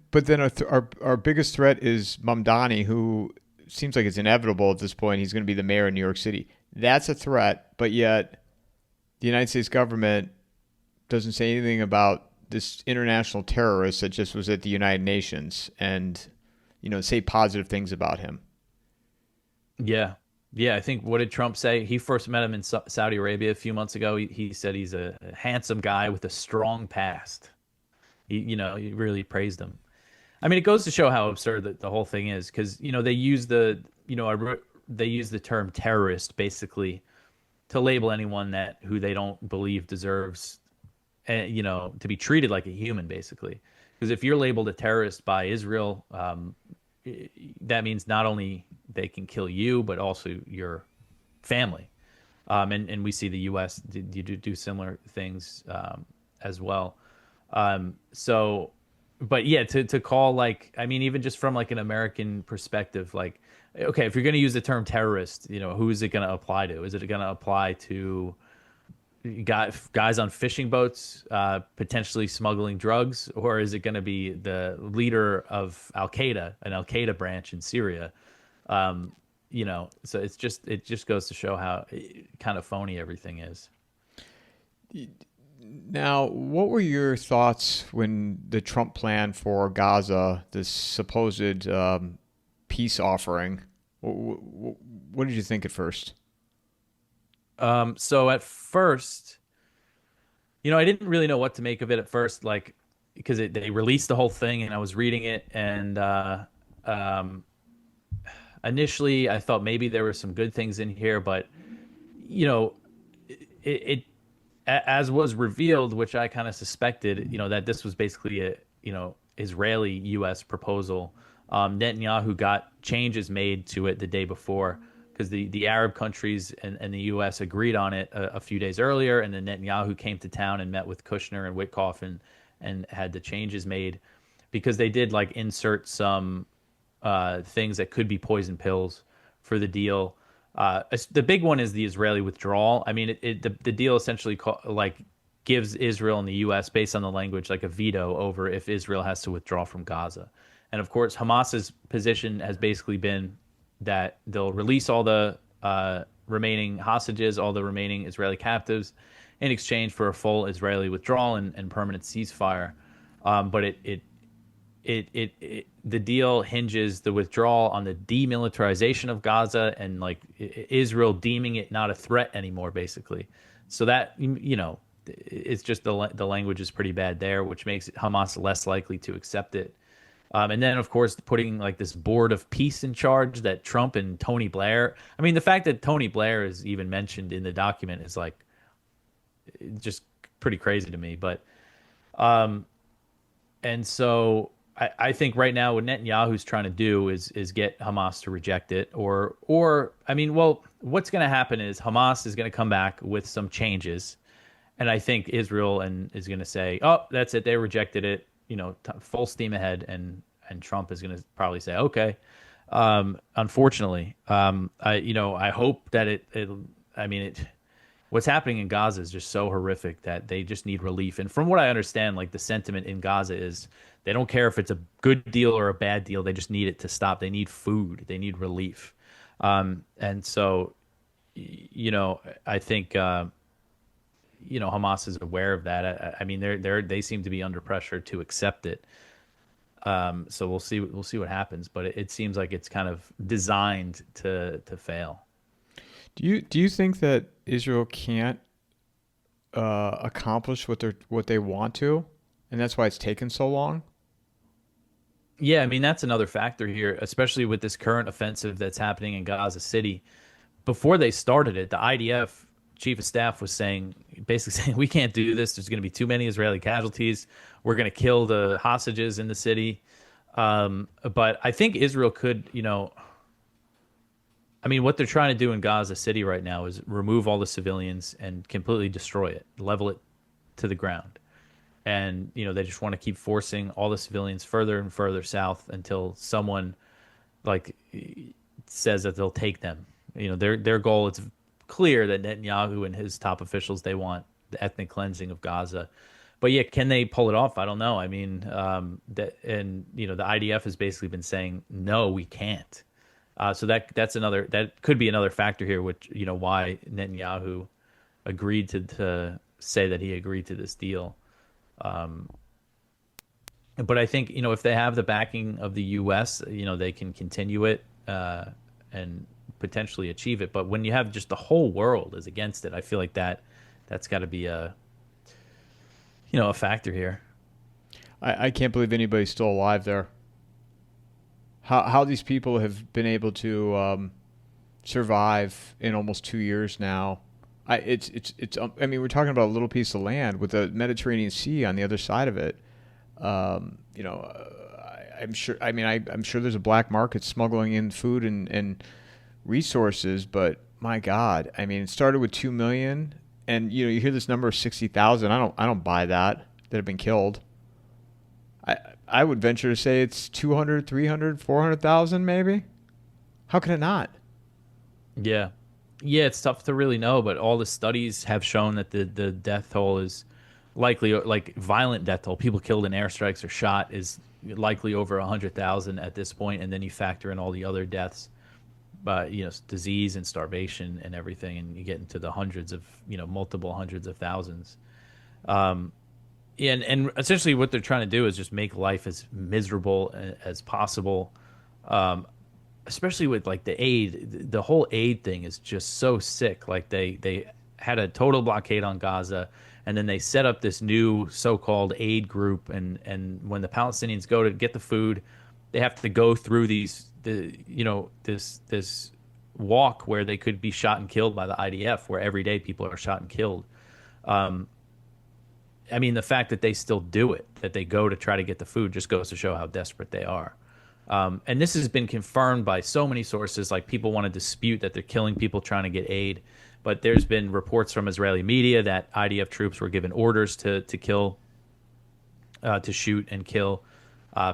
our biggest threat is Mamdani, who seems like it's inevitable at this point. He's going to be the mayor of New York City. That's a threat, but yet the United States government doesn't say anything about this international terrorist that just was at the United Nations and, say positive things about him. Yeah. Yeah. I think, what did Trump say? He first met him in Saudi Arabia a few months ago. He said he's a handsome guy with a strong past. He really praised him. I mean, it goes to show how absurd the whole thing is, because, they use they use the term terrorist basically to label anyone who they don't believe deserves, to be treated like a human, basically. Because if you're labeled a terrorist by Israel, that means not only they can kill you, but also your family. And we see the U.S. do similar things as well. So, but yeah, to call, like, I mean, even just from like an American perspective, like, okay, if you're going to use the term terrorist, who is it going to apply to? Is it going to apply to guys on fishing boats, potentially smuggling drugs, or is it going to be the leader of Al Qaeda, an Al Qaeda branch in Syria? So it just goes to show how kind of phony everything is. Now, what were your thoughts when the Trump plan for Gaza, this supposed peace offering? What did you think at first? So at first, I didn't really know what to make of it at first, like, because they released the whole thing and I was reading it, and initially I thought maybe there were some good things in here, but it as was revealed, which I kind of suspected, that this was basically a Israeli U.S. proposal. Netanyahu got changes made to it the day before, because the Arab countries and the U.S. agreed on it a few days earlier, and then Netanyahu came to town and met with Kushner and Witkoff and had the changes made, because they did like insert some things that could be poison pills for the deal. The big one is the Israeli withdrawal. I mean, the deal essentially gives Israel and the U.S., based on the language, like a veto over if Israel has to withdraw from Gaza. And of course, Hamas's position has basically been that they'll release all the remaining hostages, all the remaining Israeli captives, in exchange for a full Israeli withdrawal and permanent ceasefire. But the deal hinges the withdrawal on the demilitarization of Gaza and like Israel deeming it not a threat anymore, basically. So that, it's just the language is pretty bad there, which makes Hamas less likely to accept it. And then, of course, putting like this board of peace in charge that Trump and Tony Blair. I mean, the fact that Tony Blair is even mentioned in the document is like just pretty crazy to me. But and so I think right now what Netanyahu's trying to do is get Hamas to reject it, or I mean, well, what's going to happen is Hamas is going to come back with some changes, and I think Israel is going to say, oh, that's it, they rejected it, full steam ahead, and Trump is going to probably say, okay. Unfortunately, I hope that what's happening in Gaza is just so horrific that they just need relief. And from what I understand, like the sentiment in Gaza is they don't care if it's a good deal or a bad deal. They just need it to stop. They need food. They need relief. And so, I think, Hamas is aware of that. I mean, they seem to be under pressure to accept it. So we'll see what happens, but it seems like it's kind of designed to fail. Do you think that Israel can't accomplish what they want to, and that's why it's taken so long? Yeah, I mean, that's another factor here, especially with this current offensive that's happening in Gaza City. Before they started it, the IDF chief of staff was basically saying, we can't do this. There's going to be too many Israeli casualties. We're going to kill the hostages in the city. But I think Israel could, I mean, what they're trying to do in Gaza City right now is remove all the civilians and completely destroy it, level it to the ground. And, they just want to keep forcing all the civilians further and further south until someone says that they'll take them. Their goal, it's clear that Netanyahu and his top officials, they want the ethnic cleansing of Gaza. But yeah, can they pull it off? I don't know. I mean, the IDF has basically been saying, no, we can't. So that could be another factor here, which why Netanyahu agreed to say that he agreed to this deal. But I think if they have the backing of the U.S., they can continue it and potentially achieve it. But when you have just the whole world is against it, I feel like that's got to be a factor here. I can't believe anybody's still alive there. How these people have been able to survive in almost 2 years now. It's. I mean, we're talking about a little piece of land with the Mediterranean Sea on the other side of it. I'm sure. I mean, I'm sure there's a black market smuggling in food and resources, but my God, I mean, it started with 2 million, and you hear this number of 60,000. I don't buy that have been killed. I would venture to say it's 200, 300, 400,000 maybe. How can it not? Yeah. Yeah, it's tough to really know, but all the studies have shown that the death toll is likely, like violent death toll, people killed in airstrikes or shot, is likely over 100,000 at this point, and then you factor in all the other deaths, disease and starvation and everything, and you get into the hundreds of, multiple hundreds of thousands. And essentially what they're trying to do is just make life as miserable as possible. Especially with like the aid, the whole aid thing is just so sick. Like they had a total blockade on Gaza, and then they set up this new so-called aid group. And when the Palestinians go to get the food, they have to go through this walk where they could be shot and killed by the IDF, where every day people are shot and killed. I mean, the fact that they still do it, that they go to try to get the food, just goes to show how desperate they are. And this has been confirmed by so many sources. Like, people want to dispute that they're killing people trying to get aid, but there's been reports from Israeli media that IDF troops were given orders to shoot and kill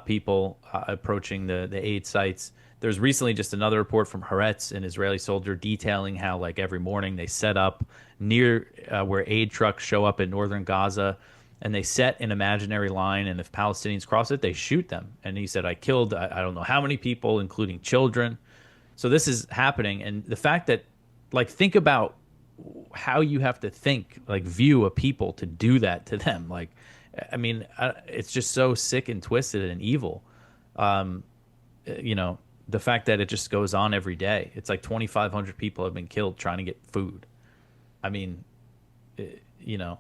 people approaching the aid sites. There's recently just another report from Haaretz, an Israeli soldier, detailing how, like, every morning they set up near where aid trucks show up in northern Gaza, and they set an imaginary line, and if Palestinians cross it, they shoot them. And he said, I killed, I don't know how many people, including children. So this is happening. And the fact that, like, think about how you have to view a people to do that to them. Like, I mean, it's just so sick and twisted and evil. The fact that it just goes on every day. It's like 2,500 people have been killed trying to get food. I mean,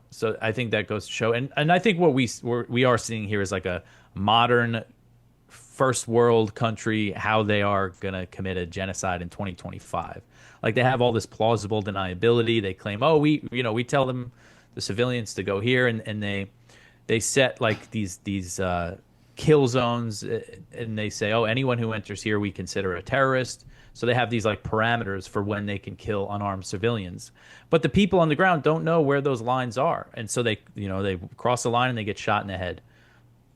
so I think that goes to show. And I think what we are seeing here is like a modern first world country, how they are going to commit a genocide in 2025. Like, they have all this plausible deniability. They claim, oh, we tell them, the civilians, to go here, and they set like these kill zones, and they say, oh, anyone who enters here we consider a terrorist. So they have these like parameters for when they can kill unarmed civilians, but the people on the ground don't know where those lines are, and so they cross the line and they get shot in the head.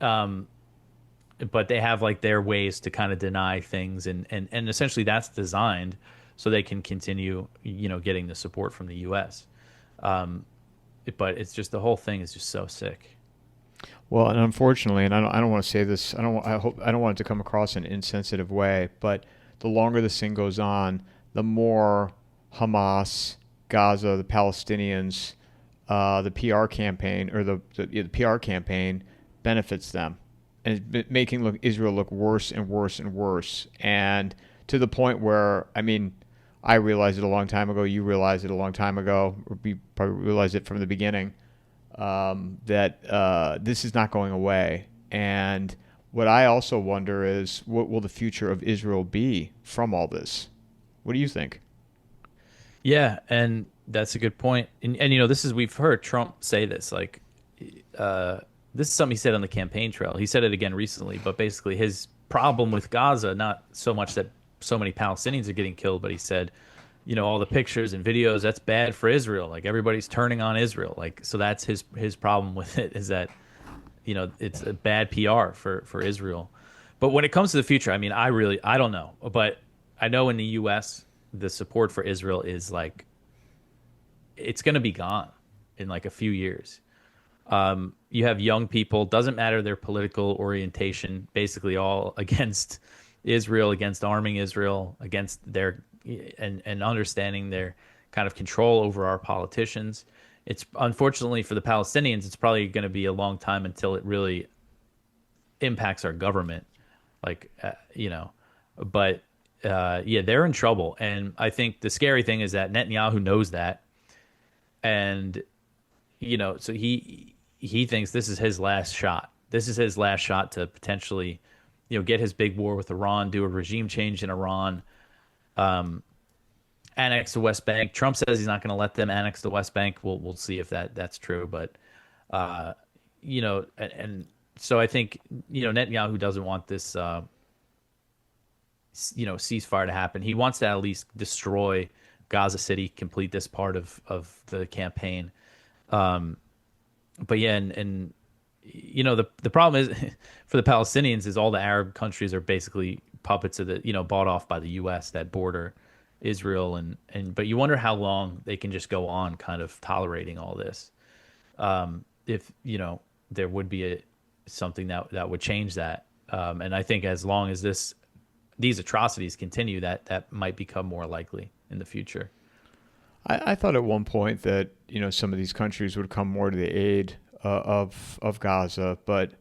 But they have like their ways to kind of deny things, and essentially that's designed so they can continue getting the support from the U.S. But it's just, the whole thing is just so sick. Well, and unfortunately, and I don't want to say this, I don't want it to come across in an insensitive way, but the longer this thing goes on, the more Hamas, Gaza, the Palestinians, the PR campaign, or the PR campaign benefits them, and it's making Israel look worse and worse and worse, and to the point where, I mean, I realized it a long time ago, you realized it a long time ago, or we probably realized it from the beginning, that this is not going away. And what I also wonder is, what will the future of Israel be from all this? What do you think? Yeah, and that's a good point. And we've heard Trump say this, like, this is something he said on the campaign trail. He said it again recently, but basically his problem with Gaza, not so much that so many Palestinians are getting killed, but he said, all the pictures and videos, that's bad for Israel. Like, everybody's turning on Israel. Like, so that's his problem with it, is that, it's a bad PR for Israel. But when it comes to the future, I mean, I don't know. But I know in the U.S., the support for Israel is like, it's going to be gone in like a few years. You have young people, doesn't matter their political orientation, basically all against Israel, against arming Israel, against their and understanding their kind of control over our politicians. It's unfortunately for the Palestinians, it's probably going to be a long time until it really impacts our government. Like, but yeah, they're in trouble. And I think the scary thing is that Netanyahu knows that. And, so he thinks this is his last shot. This is his last shot to potentially, get his big war with Iran, do a regime change in Iran, annex the West Bank. Trump says he's not going to let them annex the West Bank. We'll see if that's true. But, and so I think, Netanyahu doesn't want this, ceasefire to happen. He wants to at least destroy Gaza City, complete this part of the campaign. But yeah, and the problem is for the Palestinians is all the Arab countries are basically puppets of the, bought off by the U.S. that border Israel, but you wonder how long they can just go on kind of tolerating all this. If, there would be something that would change that. And I think as long as these atrocities continue, that might become more likely in the future. I thought at one point that some of these countries would come more to the aid of Gaza, but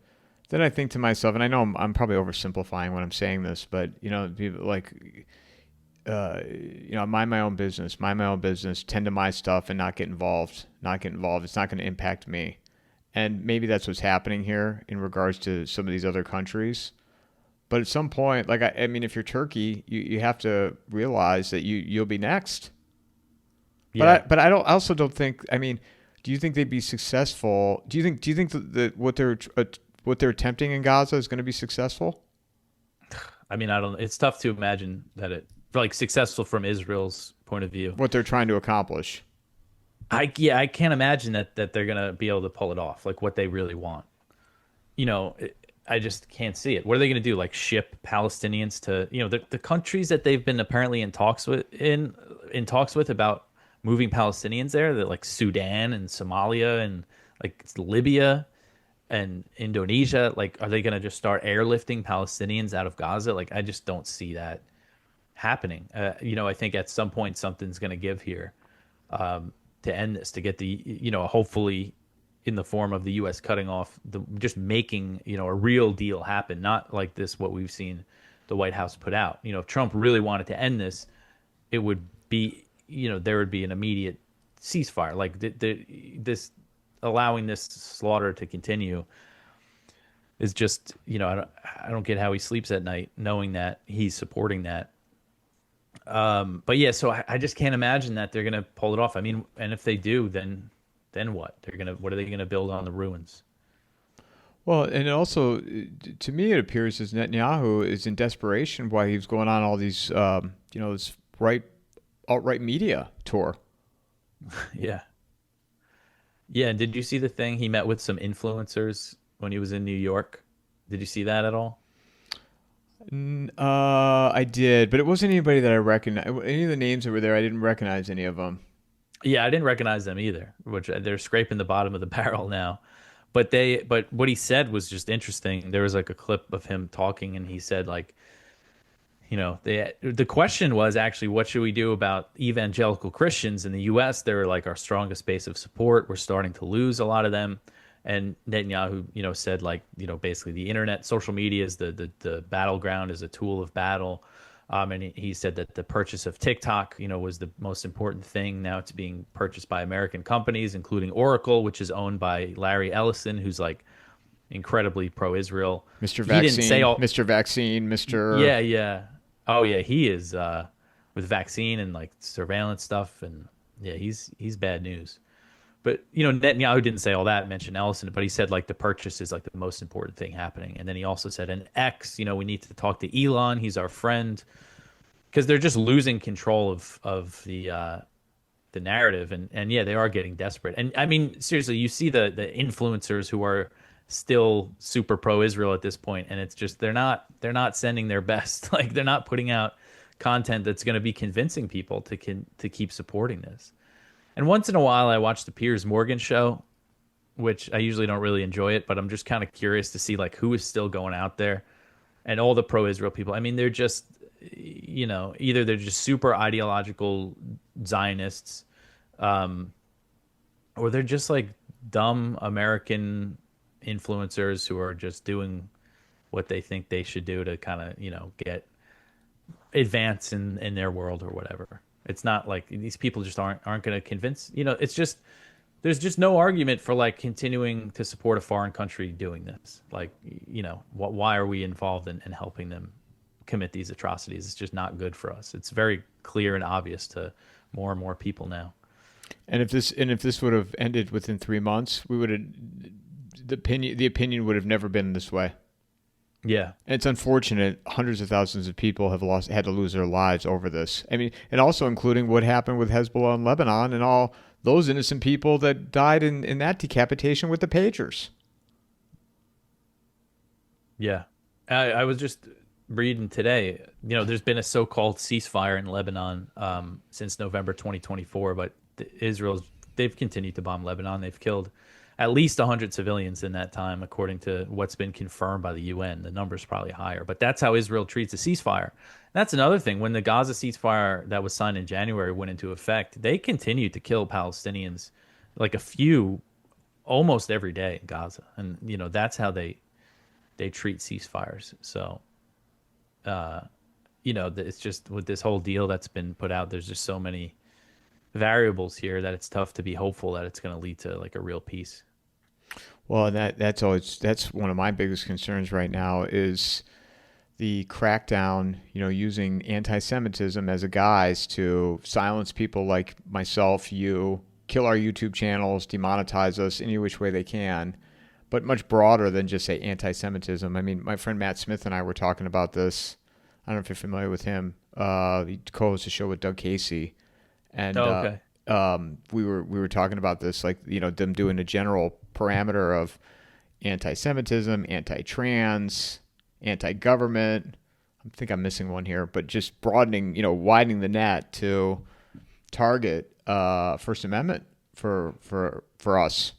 then I think to myself, and I know I'm probably oversimplifying when I'm saying this, but people like mind my own business, tend to my stuff, and not get involved. It's not going to impact me, and maybe that's what's happening here in regards to some of these other countries. But at some point, like I mean, if you're Turkey, you have to realize that you'll be next. Yeah. But I also don't think. I mean, do you think they'd be successful? Do you think that what they're attempting in Gaza is going to be successful? I mean, I don't. It's tough to imagine that it successful from Israel's point of view. What they're trying to accomplish. I can't imagine that they're going to be able to pull it off. Like what they really want. I just can't see it. What are they going to do? Like ship Palestinians to, the countries that they've been apparently in talks with about moving Palestinians there, that like Sudan and Somalia and like Libya and Indonesia. Like, are they going to just start airlifting Palestinians out of Gaza? Like, I just don't see that happening. I think at some point something's going to give here to end this, to get the, hopefully in the form of the U.S. cutting off, just making, a real deal happen, not like this, what we've seen the White House put out. If Trump really wanted to end this, it would be, there would be an immediate ceasefire. Like this allowing this slaughter to continue is just, I don't get how he sleeps at night knowing that he's supporting that. But yeah, so I just can't imagine that they're going to pull it off. I mean, and if they do, then what? What are they gonna build on the ruins? Well, and also, to me, it appears as Netanyahu is in desperation why he's going on all these, this alt-right media tour. Yeah. Yeah, and did you see the thing? He met with some influencers when he was in New York. Did you see that at all? I did, but it wasn't anybody that I recognized. Any of the names that were there, I didn't recognize any of them. Yeah, I didn't recognize them either, which they're scraping the bottom of the barrel now. But what he said was just interesting. There was like a clip of him talking, and he said like, the question was actually, what should we do about evangelical Christians in the U.S.? They're like our strongest base of support. We're starting to lose a lot of them. And Netanyahu, said like, basically the internet, social media is the battleground, is a tool of battle. And he said that the purchase of TikTok, was the most important thing. Now it's being purchased by American companies, including Oracle, which is owned by Larry Ellison, who's like incredibly pro-Israel. Mr. Vaccine, he didn't say Mr. Vaccine, Mr. Yeah. Oh yeah, he is with vaccine and like surveillance stuff, and yeah, he's bad news. But Netanyahu didn't say all that, mention Ellison, but he said like the purchase is like the most important thing happening. And then he also said, and X, we need to talk to Elon. He's our friend, because they're just losing control of the narrative. And yeah, they are getting desperate. And I mean, seriously, you see the influencers who are still super pro-Israel at this point, and it's just they're not sending their best. Like they're not putting out content that's going to be convincing people to keep supporting this. And once in a while, I watch the Piers Morgan show, which I usually don't really enjoy it, but I'm just kind of curious to see like who is still going out there and all the pro-Israel people. I mean, they're just, either they're just super ideological Zionists, um, or they're just like dumb American influencers who are just doing what they think they should do to kind of, get advance in their world or whatever. It's not like these people just aren't going to convince, it's just, there's just no argument for like continuing to support a foreign country doing this. Like, why are we involved in helping them commit these atrocities? It's just not good for us. It's very clear and obvious to more and more people now. And if this would have ended within 3 months, we would have the opinion would have never been this way. Yeah. And it's unfortunate. Hundreds of thousands of people have had to lose their lives over this. I mean, and also including what happened with Hezbollah in Lebanon and all those innocent people that died in that decapitation with the pagers. Yeah. I was just reading today, there's been a so-called ceasefire in Lebanon since November 2024, but they've continued to bomb Lebanon. They've killed at least 100 civilians in that time, according to what's been confirmed by the UN. The number's probably higher, but that's how Israel treats a ceasefire. That's another thing. When the Gaza ceasefire that was signed in January went into effect, they continued to kill Palestinians, like a few almost every day in Gaza. And, that's how they treat ceasefires. So, it's just with this whole deal that's been put out, there's just so many variables here that it's tough to be hopeful that it's going to lead to like a real peace. Well, that's one of my biggest concerns right now is the crackdown, using anti-Semitism as a guise to silence people like myself, you, kill our YouTube channels, demonetize us any which way they can, but much broader than just say anti-Semitism. I mean, my friend Matt Smith and I were talking about this. I don't know if you're familiar with him. He co-hosts a show with Doug Casey. And okay. We were talking about this, like, them doing a general parameter of anti-Semitism, anti-trans, anti-government. I think I'm missing one here, but just broadening, widening the net to target First Amendment for us.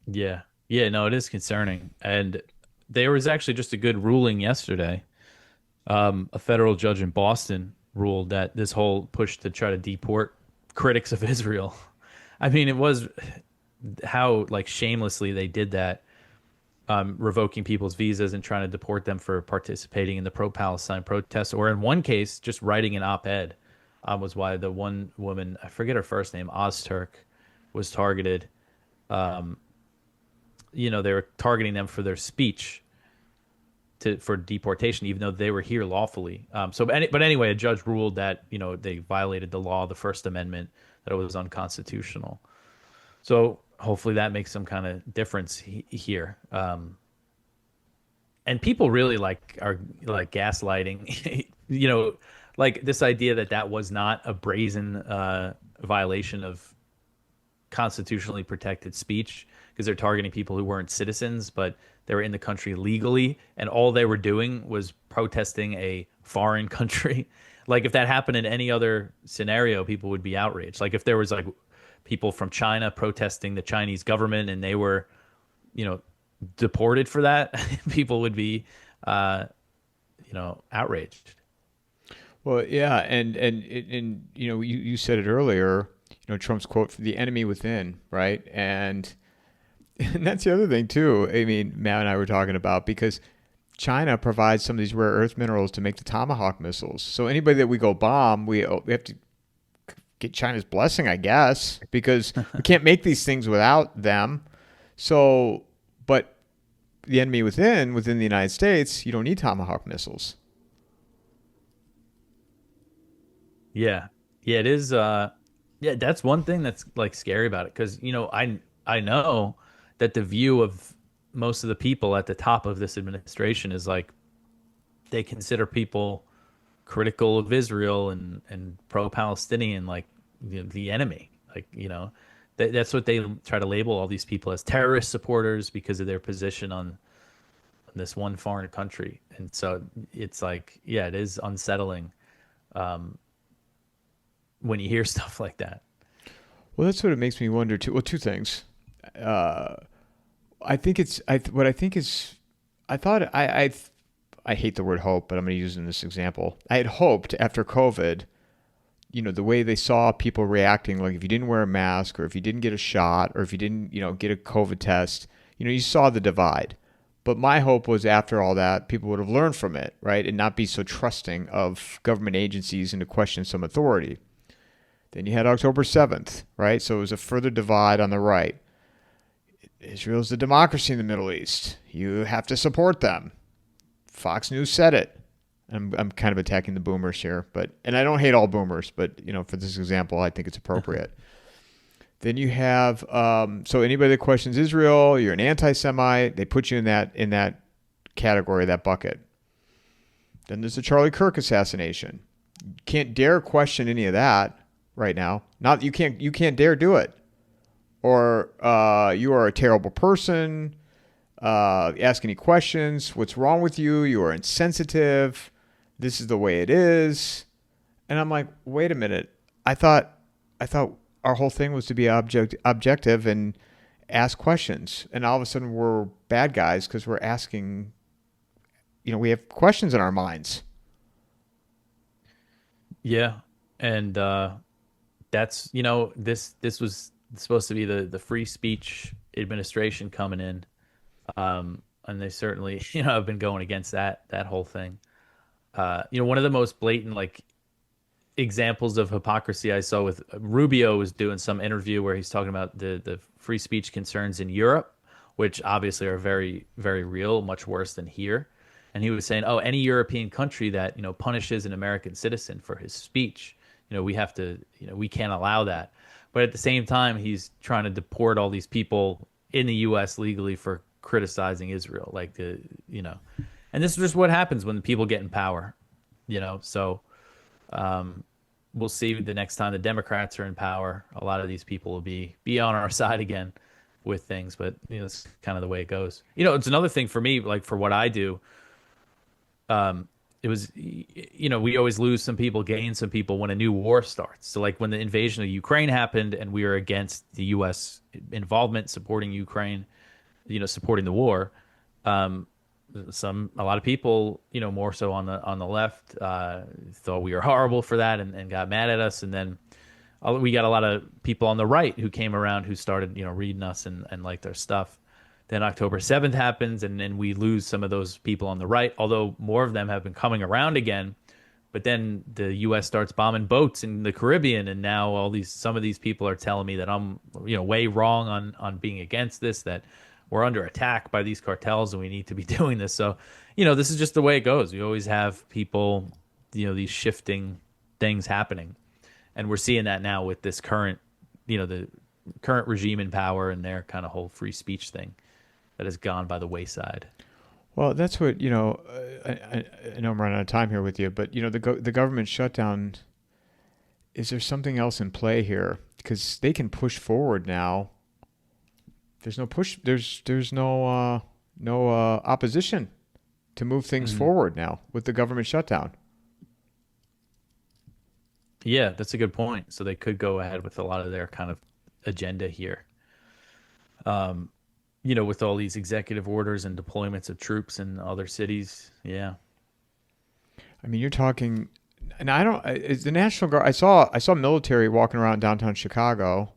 Yeah. Yeah, no, it is concerning. And there was actually just a good ruling yesterday. A federal judge in Boston ruled that this whole push to try to deport critics of Israel, I mean, it was how like shamelessly they did that, revoking people's visas and trying to deport them for participating in the pro-Palestine protests, or in one case, just writing an op-ed, was why the one woman, I forget her first name, Ozturk, was targeted. They were targeting them for their speech for deportation, even though they were here lawfully. But anyway, a judge ruled that, they violated the law, the First Amendment, that it was unconstitutional. So hopefully that makes some kind of difference here. And people really are gaslighting, like this idea that was not a brazen violation of constitutionally protected speech, because they're targeting people who weren't citizens, but they were in the country legally, and all they were doing was protesting a foreign country. Like if that happened in any other scenario, people would be outraged. Like if there was like people from China protesting the Chinese government and they were, deported for that, people would be, outraged. Well, yeah, and you said it earlier. Trump's quote for the enemy within, right? And that's the other thing too. I mean, Matt and I were talking about, because China provides some of these rare earth minerals to make the Tomahawk missiles. So anybody that we go bomb, we have to get China's blessing, I guess, because we can't make these things without them. So, but the enemy within the United States, you don't need Tomahawk missiles. Yeah. Yeah, it is. That's one thing that's like scary about it. Cause I know that the view of most of the people at the top of this administration is like, they consider people critical of Israel and pro-Palestinian, like the enemy. Like, that's what they try to label all these people as, terrorist supporters, because of their position on this one foreign country. And so it's like, yeah, it is unsettling when you hear stuff like that. Well, that's what it makes me wonder too. Well, two things. I think is I thought I hate the word hope, but I'm going to use it in this example. I had hoped after COVID, the way they saw people reacting, like if you didn't wear a mask or if you didn't get a shot or if you didn't, get a COVID test, you saw the divide. But my hope was after all that, people would have learned from it, right? And not be so trusting of government agencies and to question some authority. Then you had October 7th, right? So it was a further divide on the right. Israel's the democracy in the Middle East. You have to support them. Fox News said it. I'm kind of attacking the boomers here, and I don't hate all boomers, but for this example, I think it's appropriate. Then you have so anybody that questions Israel, you're an anti-Semite. They put you in that category, that bucket. Then there's the Charlie Kirk assassination. You can't dare question any of that right now. Not you can't dare do it, or you are a terrible person. Ask any questions. What's wrong with you? You are insensitive. This is the way it is. And I'm like, wait a minute. I thought our whole thing was to be objective and ask questions. And all of a sudden we're bad guys because we're asking, we have questions in our minds. Yeah. And that's, this was supposed to be the free speech administration coming in. And they certainly, have been going against that whole thing. One of the most blatant examples of hypocrisy I saw with Rubio was doing some interview where he's talking about the free speech concerns in Europe, which obviously are very, very real, much worse than here. And he was saying, any European country that, punishes an American citizen for his speech, we have to, we can't allow that. But at the same time, he's trying to deport all these people in the U.S. legally for criticizing Israel, and this is just what happens when people get in power, so we'll see the next time the Democrats are in power, a lot of these people will be on our side again with things, but it's kind of the way it goes. It's another thing for me, for what I do, it was, we always lose some people, gain some people when a new war starts. So when the invasion of Ukraine happened and we were against the U.S. involvement, supporting Ukraine, supporting the war, a lot of people, more so on the left, thought we were horrible for that and got mad at us. And then we got a lot of people on the right who came around who started, reading us and liked our stuff. Then October 7th happens, and then we lose some of those people on the right, although more of them have been coming around again. But then the U.S. starts bombing boats in the Caribbean, and now some of these people are telling me that I'm, way wrong on being against this, that we're under attack by these cartels and we need to be doing this. So, this is just the way it goes. We always have people, these shifting things happening. And we're seeing that now with this current, the current regime in power and their kind of whole free speech thing that has gone by the wayside. Well, that's what, I know I'm running out of time here with you, but, the government shutdown, is there something else in play here? Because they can push forward now. There's no push. There's no opposition to move things forward now with the government shutdown. Yeah, that's a good point. So they could go ahead with a lot of their kind of agenda here. With all these executive orders and deployments of troops in other cities. Yeah. I mean, you're talking, and it's the National Guard. I saw military walking around downtown Chicago,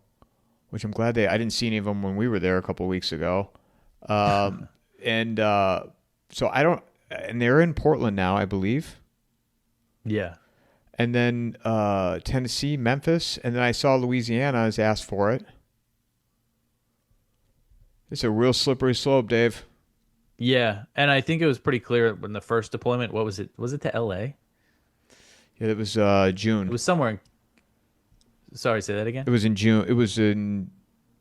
which I'm glad I didn't see any of them when we were there a couple of weeks ago. So and they're in Portland now, I believe. Yeah. And then Tennessee, Memphis, and then I saw Louisiana has asked for it. It's a real slippery slope, Dave. Yeah, and I think it was pretty clear when the first deployment, what was it? Was it to L.A.? Yeah, it was June. It was somewhere in... Sorry, say that again? It was in June. It was in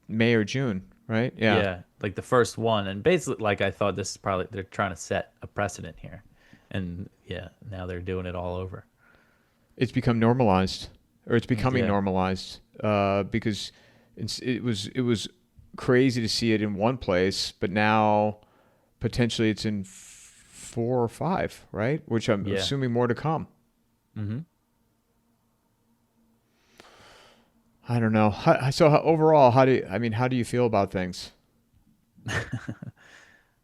May or June, right? Yeah. Yeah, the first one. And basically, I thought this is probably... They're trying to set a precedent here. And, yeah, now they're doing it all over. It's become normalized. Or it's becoming normalized. Because it was crazy to see it in one place, but now potentially it's in 4 or 5, right? Which I'm assuming more to come. Mm-hmm. I don't know. Overall, how do you feel about things?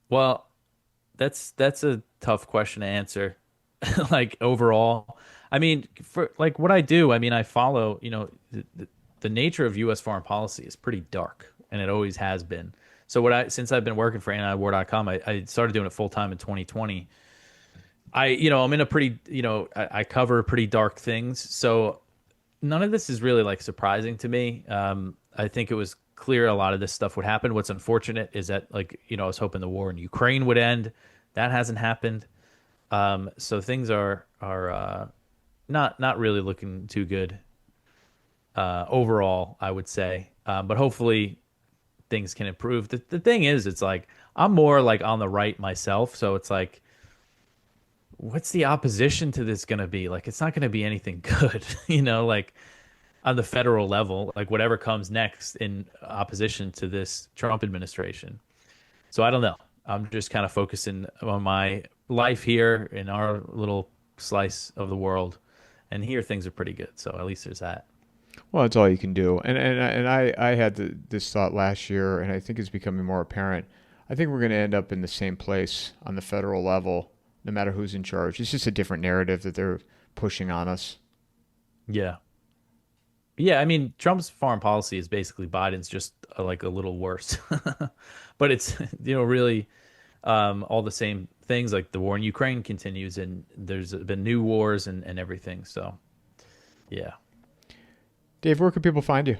Well, That's a tough question to answer. Like overall, I mean, for like what I do, I mean, I follow, the nature of U.S. foreign policy is pretty dark, and it always has been. So since I've been working for antiwar.com, I started doing it full time in 2020. I'm in a pretty, I cover pretty dark things. So none of this is really like surprising to me. I think it was clear a lot of this stuff would happen. What's unfortunate is that, like, I was hoping the war in Ukraine would end. That hasn't happened. So things are not really looking too good overall, I would say. But hopefully things can improve. The thing is, it's like I'm more like on the right myself, so it's like, what's the opposition to this going to be? Like, it's not going to be anything good, like on the federal level, like whatever comes next in opposition to this Trump administration. So I don't know. I'm just kind of focusing on my life here in our little slice of the world, and here things are pretty good. So at least there's that. Well, that's all you can do. And I had this thought last year, and I think it's becoming more apparent. I think we're going to end up in the same place on the federal level, no matter who's in charge. It's just a different narrative that they're pushing on us. Yeah. Yeah, I mean, Trump's foreign policy is basically Biden's, just like a little worse. But it's, really all the same things. Like the war in Ukraine continues, and there's been new wars and everything. So, yeah. Dave, where can people find you?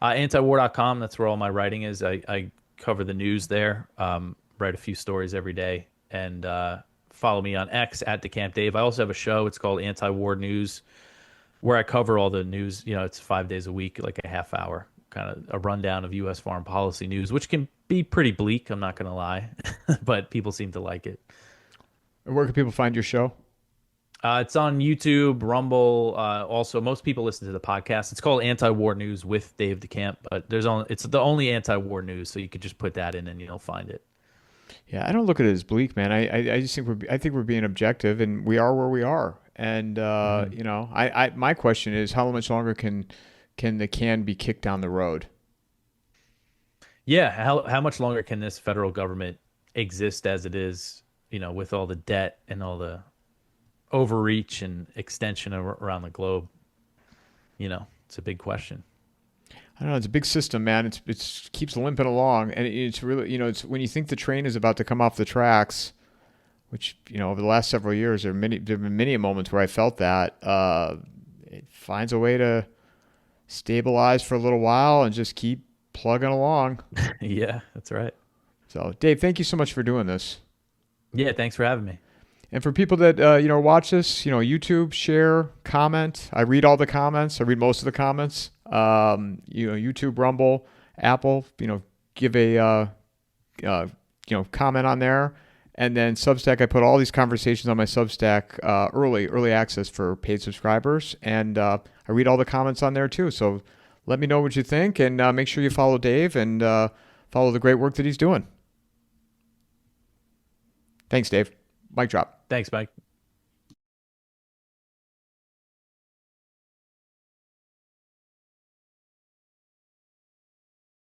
Antiwar.com. That's where all my writing is. I cover the news there, write a few stories every day, and follow me on X at DeCamp Dave. I also have a show. It's called Anti-War News, where I cover all the news. It's 5 days a week, like a half hour, kind of a rundown of U.S. foreign policy news, which can be pretty bleak, I'm not going to lie, but people seem to like it. And where can people find your show? It's on YouTube, Rumble. Also, most people listen to the podcast. It's called Anti-War News with Dave DeCamp, but it's the only anti-war news, so you could just put that in and you'll find it. Yeah, I don't look at it as bleak, man. I just think we're being objective, and we are where we are. And my question is, how much longer can the can be kicked down the road? Yeah, how much longer can this federal government exist as it is, with all the debt and all the overreach and extension around the globe? It's a big question. I don't know. It's a big system, man. It keeps limping along, and it's really, it's when you think the train is about to come off the tracks, which, over the last several years, there've been many moments where I felt that it finds a way to stabilize for a little while and just keep plugging along. Yeah, that's right. So, Dave, thank you so much for doing this. Yeah, thanks for having me. And for people that watch this, YouTube, share, comment. I read all the comments. I read most of the comments. YouTube, Rumble, Apple. Give a comment on there. And then Substack, I put all these conversations on my Substack early access for paid subscribers, and I read all the comments on there too. So let me know what you think, and make sure you follow Dave and follow the great work that he's doing. Thanks, Dave. Mic drop. Thanks, Mike.